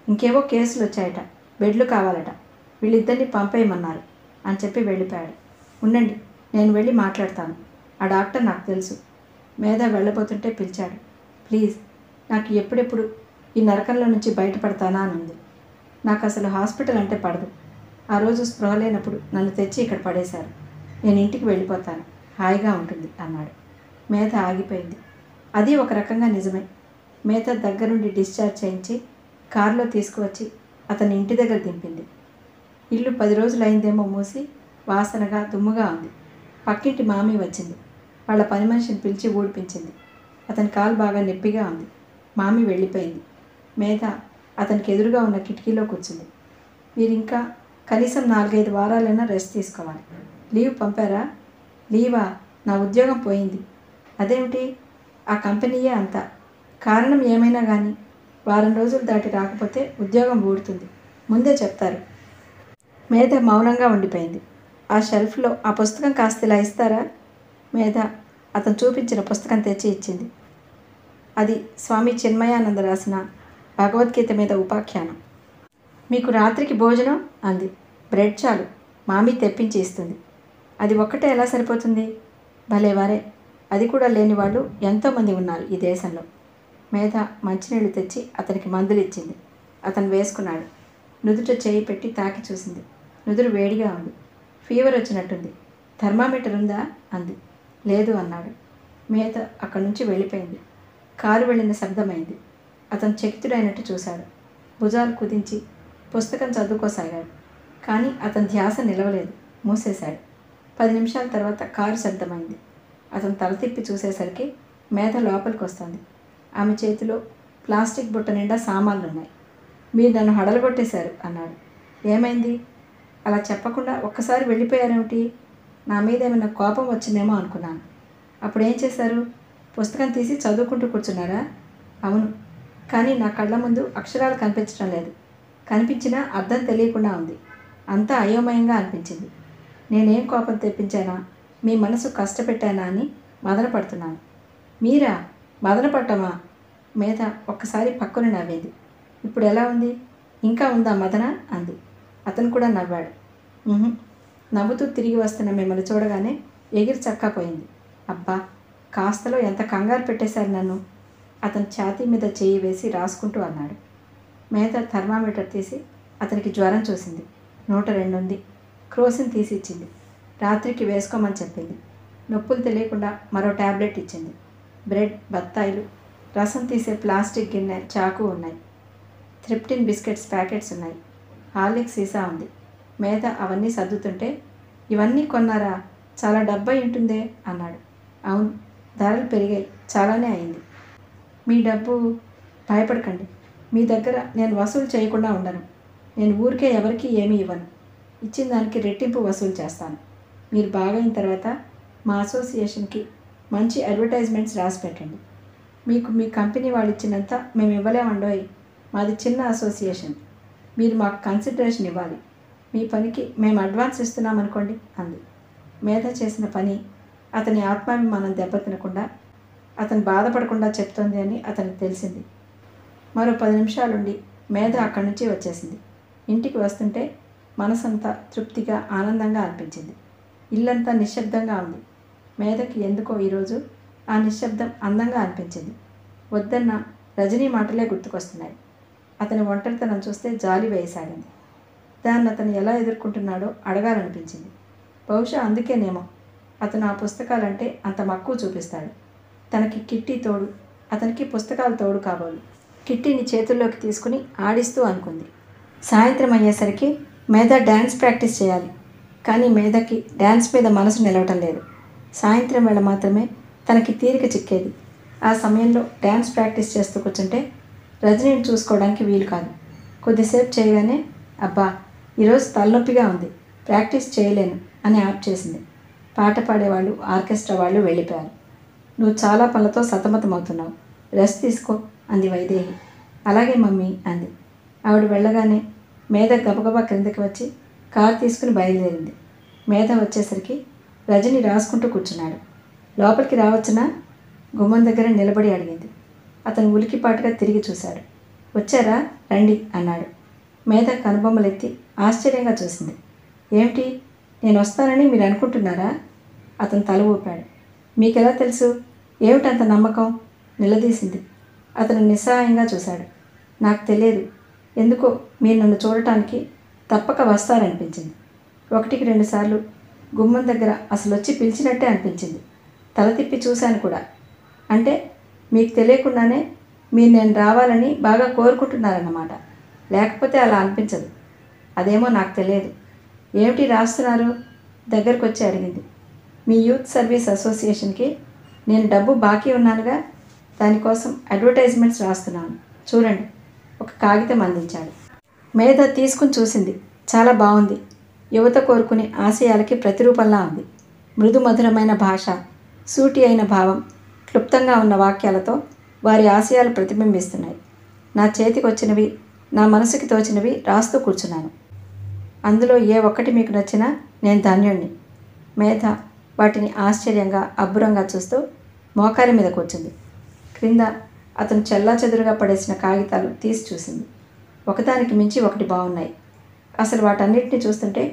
ఇంకేవో కేసులు వచ్చాయట. బెడ్లు కావాలట. వీళ్ళిద్దరిని పంపేయమన్నారు అని చెప్పి వెళ్ళిపోయాడు. ఉండండి, నేను వెళ్ళి మాట్లాడతాను. ఆ డాక్టర్ నాకు తెలుసు. మేధ వెళ్ళబోతుంటే పిలిచాడు. ప్లీజ్, నాకు ఎప్పుడెప్పుడు ఈ నరకంలో నుంచి బయటపడతానా అని ఉంది. నాకు అసలు హాస్పిటల్ అంటే పడదు. ఆ రోజు స్పృహ లేనప్పుడు నన్ను తెచ్చి ఇక్కడ పడేశారు. నేను ఇంటికి వెళ్ళిపోతాను. హాయిగా ఉంటుంది అన్నాడు. మేధ ఆగిపోయింది. అది ఒక రకంగా నిజమే. మేధ దగ్గరుండి డిశ్చార్జ్ చేయించి కారులో తీసుకువచ్చి అతని ఇంటి దగ్గర దింపింది. ఇల్లు 10 రోజులు అయిందేమో మూసి వాసనగా దుమ్ముగా ఉంది. పక్కింటి మామీ వచ్చింది. వాళ్ళ పని మనిషిని పిలిచి ఊడిపించింది. అతని కాలు బాగా నొప్పిగా ఉంది. మామీ వెళ్ళిపోయింది. మేధ అతనికి ఎదురుగా ఉన్న కిటికీలో కూర్చుంది. మీరింకా కనీసం 4-5 వారాలైనా రెస్ట్ తీసుకోవాలి. లీవ్ పంపారా? లీవా? నా ఉద్యోగం పోయింది. అదేమిటి? ఆ కంపెనీయే అంతా. కారణం ఏమైనా కానీ వారం రోజులు దాటి రాకపోతే ఉద్యోగం ఊడుతుంది. ముందే చెప్తారు. మేధ మౌనంగా ఉండిపోయింది. ఆ షెల్ఫ్లో ఆ పుస్తకం కాస్త ఇలా ఇస్తారా? మేధ అతను చూపించిన పుస్తకం తెచ్చి ఇచ్చింది. అది స్వామి చిన్మయానంద రాసిన భగవద్గీత మీద ఉపాఖ్యానం. మీకు రాత్రికి భోజనం అంది. బ్రెడ్ చాలు, మామీ తెప్పించి ఇస్తుంది. అది ఒక్కటే ఎలా సరిపోతుంది? భలేవారే, అది కూడా లేని వాళ్ళు ఎంతోమంది ఉన్నారు ఈ దేశంలో. మేధ మంచినీళ్ళు తెచ్చి అతనికి మందులు ఇచ్చింది. అతను వేసుకున్నాడు. నుదుట చేయి పెట్టి తాకి చూసింది. నుదురు వేడిగా ఉంది. ఫీవర్ వచ్చినట్టుంది. థర్మామీటర్ ఉందా అంది. లేదు అన్నాడు. మేధ అక్కడి నుంచి వెళ్ళిపోయింది. కారు వెళ్ళిన శబ్దమైంది. అతను చకితుడైనట్టు చూశాడు. భుజాలు కుదించి పుస్తకం చదువుకోసాగాడు. కానీ అతని ధ్యాస నిలవలేదు. మూసేశాడు. 10 నిమిషాల తర్వాత కారు శబ్దమైంది. అతను తల తిప్పి చూసేసరికి మేధ లోపలికి వస్తుంది. ఆమె చేతిలో ప్లాస్టిక్ బుట్ట నిండా సామాన్లున్నాయి. మీరు నన్ను హడలగొట్టేశారు అన్నాడు. ఏమైంది? అలా చెప్పకుండా ఒక్కసారి వెళ్ళిపోయారేమిటి? నా మీద ఏమైనా కోపం వచ్చిందేమో అనుకున్నాను. అప్పుడేం చేశారు? పుస్తకం తీసి చదువుకుంటూ కూర్చున్నారా? అవును, కానీ నా కళ్ళ ముందు అక్షరాలు కనిపించడం లేదు. కనిపించినా అర్థం తెలియకుండా ఉంది. అంతా అయోమయంగా అనిపించింది. నేనేం కోపం తెప్పించానా? మీ మనసు కష్టపెట్టానా అని మదన పడుతున్నాను. మీరా? మదన పట్టమా? మేధ ఒక్కసారి పక్కన నవ్వేది. ఇప్పుడు ఎలా ఉంది? ఇంకా ఉందా మదన అంది. అతను కూడా నవ్వాడు. నవ్వుతూ తిరిగి వస్తున్న మిమ్మల్ని చూడగానే ఎగిరి చక్కాపోయింది. అబ్బా, కాస్తలో ఎంత కంగారు పెట్టేశారు నన్ను. అతని ఛాతీ మీద చేయి వేసి రాసుకుంటూ అన్నాడు. మేధ థర్మామీటర్ తీసి అతనికి జ్వరం చూసింది. 102 ఉంది. క్రోసిన్ తీసి ఇచ్చింది. రాత్రికి వేసుకోమని చెప్పింది. నొప్పులు తెలియకుండా మరో ట్యాబ్లెట్ ఇచ్చింది. బ్రెడ్, బత్తాయిలు, రసం తీసే ప్లాస్టిక్ గిన్నె, చాకు ఉన్నాయి. థ్రిప్టిన్ బిస్కెట్స్ ప్యాకెట్స్ ఉన్నాయి. హార్లిక్స్ సీసా ఉంది. మేధ అవన్నీ సర్దుతుంటే, ఇవన్నీ కొన్నారా? చాలా డబ్బై ఉంటుందే అన్నాడు. అవును, ధరలు పెరిగాయి, చాలానే అయింది. మీ డబ్బు? భయపడకండి, మీ దగ్గర నేను వసూలు చేయకుండా ఉండను. నేను ఊరికే ఎవరికీ ఏమీ ఇవ్వను. ఇచ్చిన దానికి రెట్టింపు వసూలు చేస్తాను. మీరు బాగైన తర్వాత మా అసోసియేషన్కి మంచి అడ్వర్టైజ్మెంట్స్ రాసి పెట్టండి. మీకు మీ కంపెనీ వాళ్ళు ఇచ్చినంత మేము ఇవ్వలేమండోయ్. మాది చిన్న అసోసియేషన్. మీరు మాకు కన్సిడరేషన్ ఇవ్వాలి. మీ పనికి మేము అడ్వాన్స్ ఇస్తున్నామనుకోండి అంది. మేధ చేసిన పని అతని ఆత్మాభిమానం దెబ్బతినకుండా, అతను బాధపడకుండా చెప్తోంది అని అతనికి తెలిసింది. మరో 10 నిమిషాలుండి మేధ అక్కడి నుంచి వచ్చేసింది. ఇంటికి వస్తుంటే మనసంతా తృప్తిగా, ఆనందంగా అనిపించింది. ఇల్లంతా నిశ్శబ్దంగా ఉంది. మేధకి ఎందుకో ఈరోజు ఆ నిశ్శబ్దం అందంగా అనిపించింది. వద్దన్న రజనీ మాటలే గుర్తుకొస్తున్నాయి. అతని ఒంటరితనం చూస్తే జాలి వేయసాగింది. దాన్ని అతను ఎలా ఎదుర్కొంటున్నాడో అడగాలనిపించింది. బహుశా అందుకేనేమో అతను ఆ పుస్తకాలంటే అంత మక్కువ చూపిస్తాడు. తనకి కిట్టి తోడు, అతనికి పుస్తకాలు తోడు కాబోలు. కిట్టీని చేతుల్లోకి తీసుకుని ఆడిస్తూ అనుకుంది. సాయంత్రం అయ్యేసరికి మేధ డ్యాన్స్ ప్రాక్టీస్ చేయాలి. కానీ మేధకి డ్యాన్స్ మీద మనసు నిలవటం లేదు. సాయంత్రం వేళ మాత్రమే తనకి తీరిక చిక్కేది. ఆ సమయంలో డ్యాన్స్ ప్రాక్టీస్ చేస్తూ కూర్చుంటే రజనీని చూసుకోవడానికి వీలు కాదు. కొద్దిసేపు చేయగానే అబ్బా ఈరోజు తలనొప్పిగా ఉంది, ప్రాక్టీస్ చేయలేను అని ఆప్ చేసింది. పాట పాడేవాళ్ళు, ఆర్కెస్ట్రా వాళ్ళు వెళ్ళిపోయారు. నువ్వు చాలా పనులతో సతమతమవుతున్నావు, రెస్ట్ తీసుకో అంది వైదేహి. అలాగే మమ్మీ అంది. ఆవిడ వెళ్ళగానే మేధ గబగబా క్రిందకి వచ్చి కారు తీసుకుని బయలుదేరింది. మేధ వచ్చేసరికి రజని రాసుకుంటూ కూర్చున్నాడు. లోపలికి రావచ్చునా? గుమ్మం దగ్గర నిలబడి అడిగింది. అతను ఉలికిపాటుగా తిరిగి చూశాడు. వచ్చారా, రండి అన్నాడు. మేధ కనుబొమ్మలెత్తి ఆశ్చర్యంగా చూసింది. ఏమిటి, నేను వస్తానని మీరు అనుకుంటున్నారా? అతను తల ఊపాడు. మీకెలా తెలుసు? ఏమిటంత నమ్మకం? నిలదీసింది. అతను నిస్సహాయంగా చూశాడు. నాకు తెలియదు, ఎందుకో మీరు నన్ను చూడటానికి తప్పక వస్తారనిపించింది. 1-2 సార్లు గుమ్మం దగ్గర అసలు వచ్చి పిలిచినట్టే అనిపించింది. తల తిప్పి చూశాను కూడా. అంటే మీకు తెలియకుండానే మీరు నేను రావాలని బాగా కోరుకుంటున్నారన్నమాట. లేకపోతే అలా అనిపించదు. అదేమో నాకు తెలియదు. ఏమిటి రాస్తున్నారు? దగ్గరకు వచ్చి అడిగింది. మీ యూత్ సర్వీస్ అసోసియేషన్కి నేను డబ్బు బాకీ ఉన్నానుగా, దానికోసం అడ్వర్టైజ్మెంట్స్ రాస్తున్నాను. చూడండి. ఒక కాగితం అందించాడు. మేధ తీసుకుని చూసింది. చాలా బాగుంది. యువత కోరుకునే ఆశయాలకి ప్రతిరూపంలా ఉంది. మృదు మధురమైన భాష, సూటి అయిన భావం, క్లుప్తంగా ఉన్న వాక్యాలతో వారి ఆశయాలు ప్రతిబింబిస్తున్నాయి. నా చేతికి వచ్చినవి, నా మనసుకి తోచినవి రాస్తూ కూర్చున్నాను. అందులో ఏ ఒక్కటి మీకు నచ్చినా నేను ధన్యుణ్ణి. మేధ వాటిని ఆశ్చర్యంగా అబ్బురంగా చూస్తూ మోకాలి మీద కూర్చుంది. క్రింద అతను చెల్లాచెదురుగా పడేసిన కాగితాలు తీసి చూసింది. ఒకదానికి మించి ఒకటి బాగున్నాయి. అసలు వాటన్నిటిని చూస్తుంటే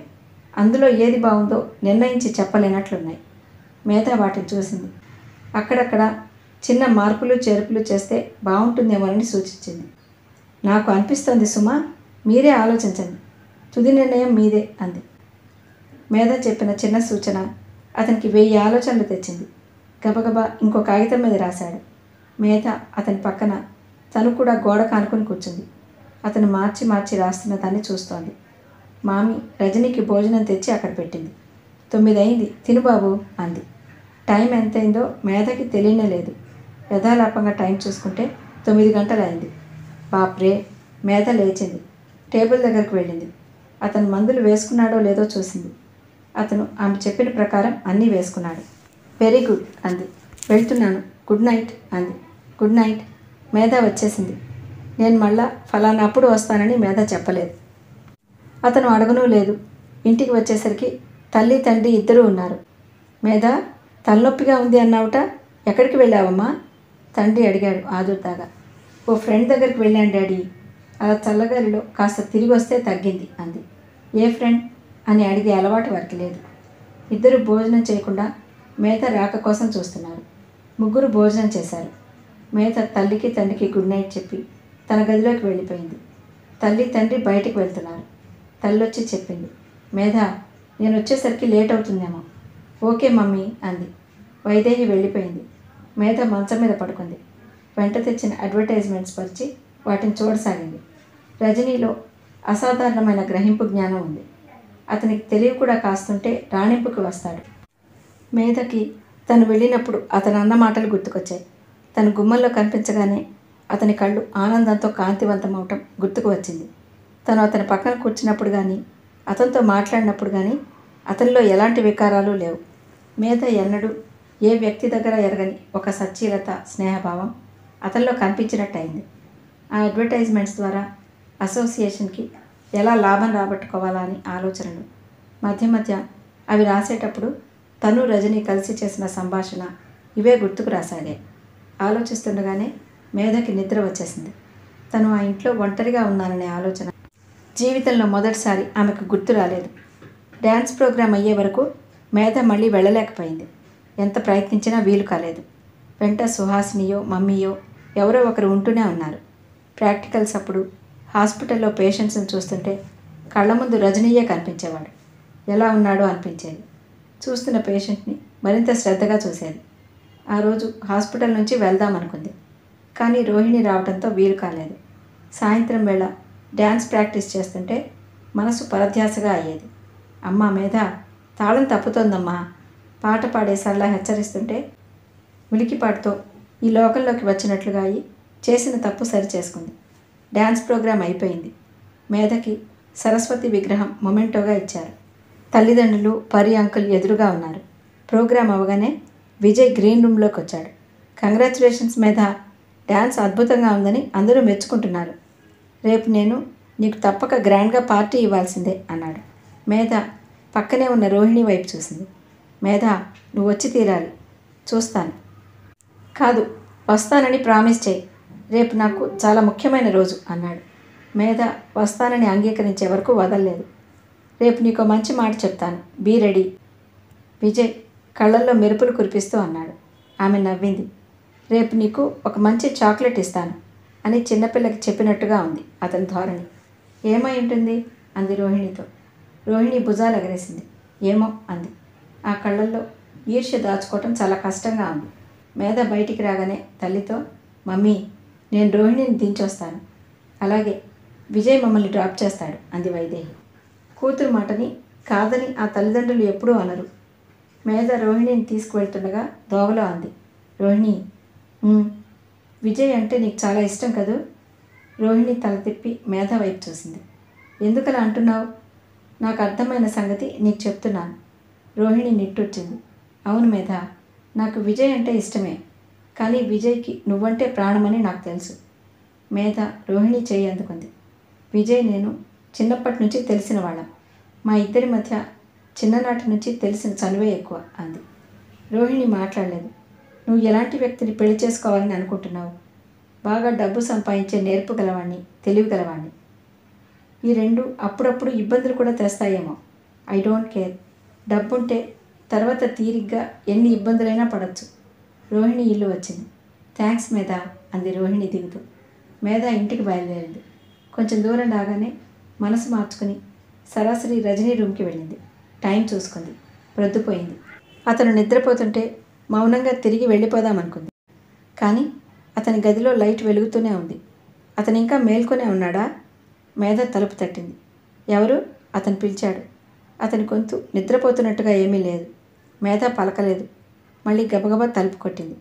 అందులో ఏది బాగుందో నిర్ణయించి చెప్పలేనట్లున్నాయి. మేధ వాటిని చూసింది. అక్కడక్కడ చిన్న మార్పులు చేర్పులు చేస్తే బాగుంటుందేమోనని సూచించింది. నాకు అనిపిస్తోంది సుమా, మీరే ఆలోచించండి, తుది నిర్ణయం మీదే అంది. మేధ చెప్పిన చిన్న సూచన అతనికి 1000 ఆలోచనలు తెచ్చింది. గబగబా ఇంకో కాగితం మీద రాశాడు. మేధ అతని పక్కన తను కూడా గోడ కానుకొని కూర్చుంది. అతను మార్చి మార్చి రాస్తున్న దాన్ని చూస్తోంది. మామి రజనీకి భోజనం తెచ్చి అక్కడ పెట్టింది. 9 అయింది, తిను బాబు అంది. టైం ఎంతైందో మేధకి తెలియనే లేదు. యథాలాపంగా టైం చూసుకుంటే 9 గంటలు అయింది. బాప్రే! మేధ లేచింది. టేబుల్ దగ్గరకు వెళ్ళింది. అతను మందులు వేసుకున్నాడో లేదో చూసింది. అతను ఆమె చెప్పిన ప్రకారం అన్నీ వేసుకున్నాడు. వెరీ గుడ్ అంది. వెళ్తున్నాను, గుడ్ నైట్ అంది. Good night. మేధ వచ్చేసింది. నేను మళ్ళా ఫలానాప్పుడు వస్తానని మేధ చెప్పలేదు. అతను అడగనూ లేదు. ఇంటికి వచ్చేసరికి తల్లి తండ్రి ఇద్దరూ ఉన్నారు. మేధ, తలనొప్పిగా ఉంది అన్నావుట, ఎక్కడికి వెళ్ళావమ్మా? తండ్రి అడిగాడు ఆదుర్దాగా. ఓ ఫ్రెండ్ దగ్గరికి వెళ్ళాను డాడీ. అలా చల్లగాలిలో కాస్త తిరిగి వస్తే తగ్గింది అంది. ఏ ఫ్రెండ్ అని అడిగే అలవాటు వారికి లేదు. ఇద్దరు భోజనం చేయకుండా మేధ రాక కోసం చూస్తున్నారు. ముగ్గురు భోజనం చేశారు. మేధ తల్లికి తండ్రికి గుడ్ నైట్ చెప్పి తన గదిలోకి వెళ్ళిపోయింది. తల్లి తండ్రి బయటికి వెళ్తున్నారు. తల్లొచ్చి చెప్పింది. మేధ, నేను వచ్చేసరికి లేట్ అవుతుందేమో. ఓకే మమ్మీ అంది. వైదేహి వెళ్ళిపోయింది. మేధ మంచం మీద పడుకుంది. వెంట తెచ్చిన అడ్వర్టైజ్మెంట్స్ పరిచి వాటిని చూడసాగింది. రజనీలో అసాధారణమైన గ్రహింపు జ్ఞానం ఉంది. అతనికి తెలివి కూడా కాస్తుంటే రాణింపుకి వస్తాడు. మేధకి తను వెళ్ళినప్పుడు అతను అన్న మాటలు గుర్తుకొచ్చాయి. తను గుమ్మంలో కనిపించగానే అతని కళ్ళు ఆనందంతో కాంతివంతమవటం గుర్తుకు వచ్చింది. తను అతని పక్కన కూర్చున్నప్పుడు కానీ, అతనితో మాట్లాడినప్పుడు కానీ అతనిలో ఎలాంటి వికారాలు లేవు. మేధ ఎన్నడూ ఏ వ్యక్తి దగ్గర ఎరగని ఒక సచ్చీలత, స్నేహభావం అతనిలో కనిపించినట్టయింది. ఆ అడ్వర్టైజ్మెంట్స్ ద్వారా అసోసియేషన్కి ఎలా లాభం రాబట్టుకోవాలా అని ఆలోచనలు. మధ్య మధ్య అవి రాసేటప్పుడు తను రజని కలిసి చేసిన సంభాషణ ఇవే గుర్తుకు రాసాగాయి. ఆలోచిస్తుండగానే మేధకి నిద్ర వచ్చేసింది. తను ఆ ఇంట్లో ఒంటరిగా ఉన్నాననే ఆలోచన జీవితంలో మొదటిసారి ఆమెకు గుర్తు రాలేదు. డ్యాన్స్ ప్రోగ్రాం అయ్యే వరకు మేధ మళ్ళీ వెళ్ళలేకపోయింది. ఎంత ప్రయత్నించినా వీలు కాలేదు. వెంట సుహాసినియో మమ్మీయో ఎవరో ఒకరు ఉంటూనే ఉన్నారు. ప్రాక్టికల్స్ అప్పుడు హాస్పిటల్లో పేషెంట్స్ని చూస్తుంటే కళ్ళ ముందు రజనీయే కనిపించేవాడు. ఎలా ఉన్నాడో అనిపించేది. చూస్తున్న పేషెంట్ని మరింత శ్రద్ధగా చూసేది. ఆ రోజు హాస్పిటల్ నుంచి వెళ్దామనుకుంది. కానీ రోహిణి రావడంతో వీలు కాలేదు. సాయంత్రం వేళ డ్యాన్స్ ప్రాక్టీస్ చేస్తుంటే మనసు పరధ్యాసగా అయ్యేది. అమ్మా మేధ, తాళం తప్పుతోందమ్మా, పాట పాడే సరళ హెచ్చరిస్తుంటే ఉలికిపాటుతో ఈ లోకంలోకి వచ్చినట్లుగా అయి చేసిన తప్పు సరిచేసుకుంది. డ్యాన్స్ ప్రోగ్రాం అయిపోయింది. మేధకి సరస్వతి విగ్రహం మొమెంటోగా ఇచ్చారు. తల్లిదండ్రులు పరి అంకుల్ ఎదురుగా ఉన్నారు. ప్రోగ్రాం అవగానే విజయ్ గ్రీన్ రూమ్లోకి వచ్చాడు. కంగ్రాచులేషన్స్ మేధ, డ్యాన్స్ అద్భుతంగా ఉందని అందరూ మెచ్చుకుంటున్నారు. రేపు నేను నీకు తప్పక గ్రాండ్గా పార్టీ ఇవ్వాల్సిందే అన్నాడు. మేధ పక్కనే ఉన్న రోహిణి వైపు చూసింది. మేధ, నువ్వు వచ్చి తీరాలి. చూస్తాను. కాదు, వస్తానని ప్రామిస్ చేయి. రేపు నాకు చాలా ముఖ్యమైన రోజు అన్నాడు. మేధ వస్తానని అంగీకరించే వరకు వదలలేదు. రేపు నీకో మంచి మాట చెప్తాను, బీ రెడీ. విజయ్ కళ్ళల్లో మెరుపులు కురిపిస్తూ అన్నాడు. ఆమె నవ్వింది. రేపు నీకు ఒక మంచి చాక్లెట్ ఇస్తాను అని చిన్నపిల్లకి చెప్పినట్టుగా ఉంది అతని ధోరణి. ఏమై ఉంటుంది అంది రోహిణితో. రోహిణి భుజాలు ఎగరేసింది. ఏమో అంది. ఆ కళ్ళల్లో ఈర్ష్య దాచుకోవటం చాలా కష్టంగా ఉంది. మేధ బయటికి రాగానే తల్లితో, మమ్మీ, నేను రోహిణిని దించొస్తాను. అలాగే, విజయ్ మమ్మల్ని డ్రాప్ చేస్తాడు అంది వైదేహి. కూతురు మాటని కాదని ఆ తల్లిదండ్రులు ఎప్పుడూ అనరు. మేధ రోహిణిని తీసుకువెళ్తుండగా దోవలో అంది. రోహిణి, విజయ్ అంటే నీకు చాలా ఇష్టం కదూ? రోహిణి తల తిప్పి మేధ వైపు చూసింది. ఎందుకలా అంటున్నావు? నాకు అర్థమైన సంగతి నీకు చెప్తున్నాను. రోహిణి నిట్టూర్చింది. అవును మేధ, నాకు విజయ్ అంటే ఇష్టమే. కానీ విజయ్కి నువ్వంటే ప్రాణమని నాకు తెలుసు. మేధ రోహిణి చేయి అందుకుంది. విజయ్ నేను చిన్నప్పటి నుంచి తెలిసిన వాళ్ళం. మా ఇద్దరి మధ్య చిన్ననాటి నుంచి తెలిసిన చనువే ఎక్కువ అంది. రోహిణి మాట్లాడలేదు. నువ్వు ఎలాంటి వ్యక్తిని పెళ్లి చేసుకోవాలని అనుకుంటున్నావు? బాగా డబ్బు సంపాదించే నేర్పు గలవాణ్ణి, తెలివి గలవాణ్ణి. ఈ రెండు అప్పుడప్పుడు ఇబ్బందులు కూడా తెస్తాయేమో. I don't care. డబ్బుంటే తర్వాత తీరిగ్గా ఎన్ని ఇబ్బందులైనా పడవచ్చు. రోహిణి ఇల్లు వచ్చింది. థ్యాంక్స్ మేధ అంది రోహిణి దిగుతూ. మేధ ఇంటికి బయలుదేరింది. కొంచెం దూరం రాగానే మనసు మార్చుకుని సరాసరి రజనీ రూమ్కి వెళ్ళింది. టైం చూసుకుంది. ప్రొద్దుపోయింది. అతను నిద్రపోతుంటే మౌనంగా తిరిగి వెళ్ళిపోదామనుకుంది. కానీ అతని గదిలో లైట్ వెలుగుతూనే ఉంది. అతను ఇంకా మేల్కొనే ఉన్నాడా? మేధ తలుపు తట్టింది. ఎవరు? అతను పిలిచాడు. అతని గొంతు నిద్రపోతున్నట్టుగా ఏమీ లేదు. మేధ పలకలేదు. మళ్ళీ గబగబా తలుపు కొట్టింది.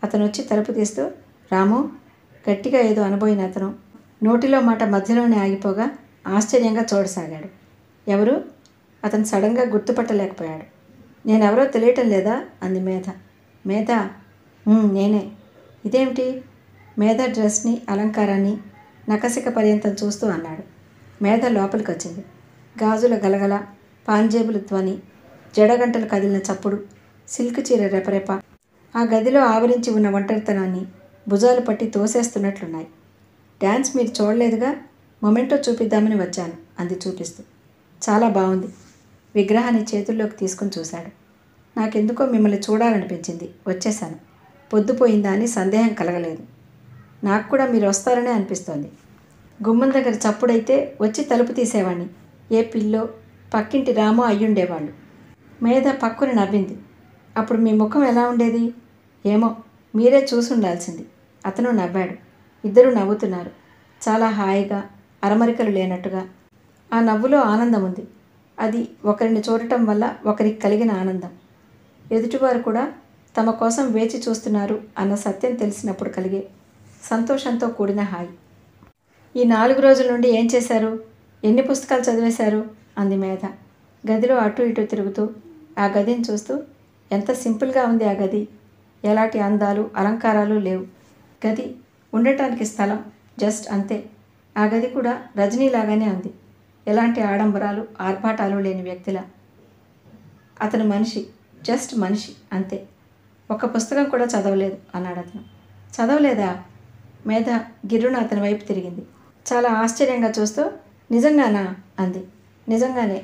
అతను వచ్చి తలుపు తీస్తూ, రాము, గట్టిగా ఏదో అనబోయిన అతను నోటిలో మాట మధ్యలోనే ఆగిపోగా ఆశ్చర్యంగా చూడసాగాడు. ఎవరు? అతను సడన్గా గుర్తుపట్టలేకపోయాడు. నేనెవరో తెలియటం లేదా అంది మేధ. మేధ, నేనే. ఇదేమిటి? మేధ డ్రెస్ని, అలంకారాన్ని నకసిక పర్యంతం చూస్తూ అన్నాడు. మేధ లోపలికి వచ్చింది. గాజుల గలగల, పాంజేబుల ధ్వని, జడగంటలు కదిలిన చప్పుడు, సిల్క్ చీర రెపరెప ఆ గదిలో ఆవరించి ఉన్న ఒంటరితనాన్ని భుజాలు పట్టి తోసేస్తున్నట్లున్నాయి. డ్యాన్స్ మీరు చూడలేదుగా, మొమెంటో చూపిద్దామని వచ్చాను అంది చూపిస్తూ. చాలా బాగుంది. విగ్రహాన్ని చేతుల్లోకి తీసుకుని చూశాడు. నాకెందుకో మిమ్మల్ని చూడాలనిపించింది, వచ్చేశాను. పొద్దుపోయిందా అని సందేహం కలగలేదు. నాకు కూడా మీరు వస్తారనే అనిపిస్తోంది. గుమ్మం దగ్గర చప్పుడైతే వచ్చి తలుపు తీసేవాణ్ణి. ఏ పిల్లో పక్కింటి రామో అయ్యుండేవాళ్ళు. మేధ పక్కుని నవ్వింది. అప్పుడు మీ ముఖం ఎలా ఉండేది? ఏమో, మీరే చూసుండాల్సింది. అతను నవ్వాడు. ఇద్దరూ నవ్వుతున్నారు. చాలా హాయిగా, అరమరికలు లేనట్టుగా. ఆ నవ్వులో ఆనందం ఉంది. అది ఒకరిని చూడటం వల్ల ఒకరికి కలిగిన ఆనందం. ఎదుటివారు కూడా తమ కోసం వేచి చూస్తున్నారు అన్న సత్యం తెలిసినప్పుడు కలిగే సంతోషంతో కూడిన హాయి. ఈ 4 రోజుల నుండి ఏం చేశారు? ఎన్ని పుస్తకాలు చదివేశారు? అంది మేధ గదిలో అటు ఇటు తిరుగుతూ. ఆ గదిని చూస్తూ, ఎంత సింపుల్గా ఉంది ఆ గది. ఎలాంటి అందాలు, అలంకారాలు లేవు. గది ఉండటానికి స్థలం, జస్ట్ అంతే. ఆ గది కూడా రజనీలాగానే ఉంది. ఎలాంటి ఆడంబరాలు, ఆర్భాటాలు లేని వ్యక్తిలా. అతను మనిషి, జస్ట్ మనిషి అంతే. ఒక్క పుస్తకం కూడా చదవలేదు అన్నాడు అతను. చదవలేదా? మేధ గిర్రున అతని వైపు తిరిగింది. చాలా ఆశ్చర్యంగా చూస్తూ, నిజంగానా అంది. నిజంగానే.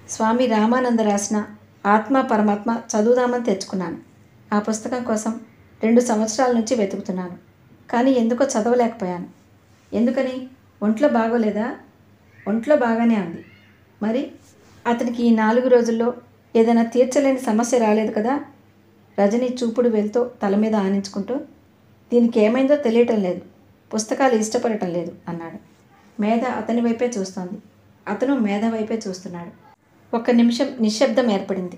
స్వామి రామానంద రాసిన ఆత్మ పరమాత్మ చదువుదామని తెచ్చుకున్నాను. ఆ పుస్తకం కోసం 2 సంవత్సరాల నుంచి వెతుకుతున్నాను. కానీ ఎందుకో చదవలేకపోయాను. ఎందుకని? ఒంట్లో బాగోలేదా? ఒంట్లో బాగానే ఉంది. మరి అతనికి ఈ 4 రోజుల్లో ఏదైనా తీర్చలేని సమస్య రాలేదు కదా? రజని చూపుడు వెళ్తూ తల మీద ఆనించుకుంటూ, దీనికి ఏమైందో తెలియటం లేదు, పుస్తకాలు ఇష్టపడటం లేదు అన్నాడు. మేధ అతని వైపే చూస్తోంది. అతను మేధ వైపే చూస్తున్నాడు. 1 నిమిషం నిశ్శబ్దం ఏర్పడింది.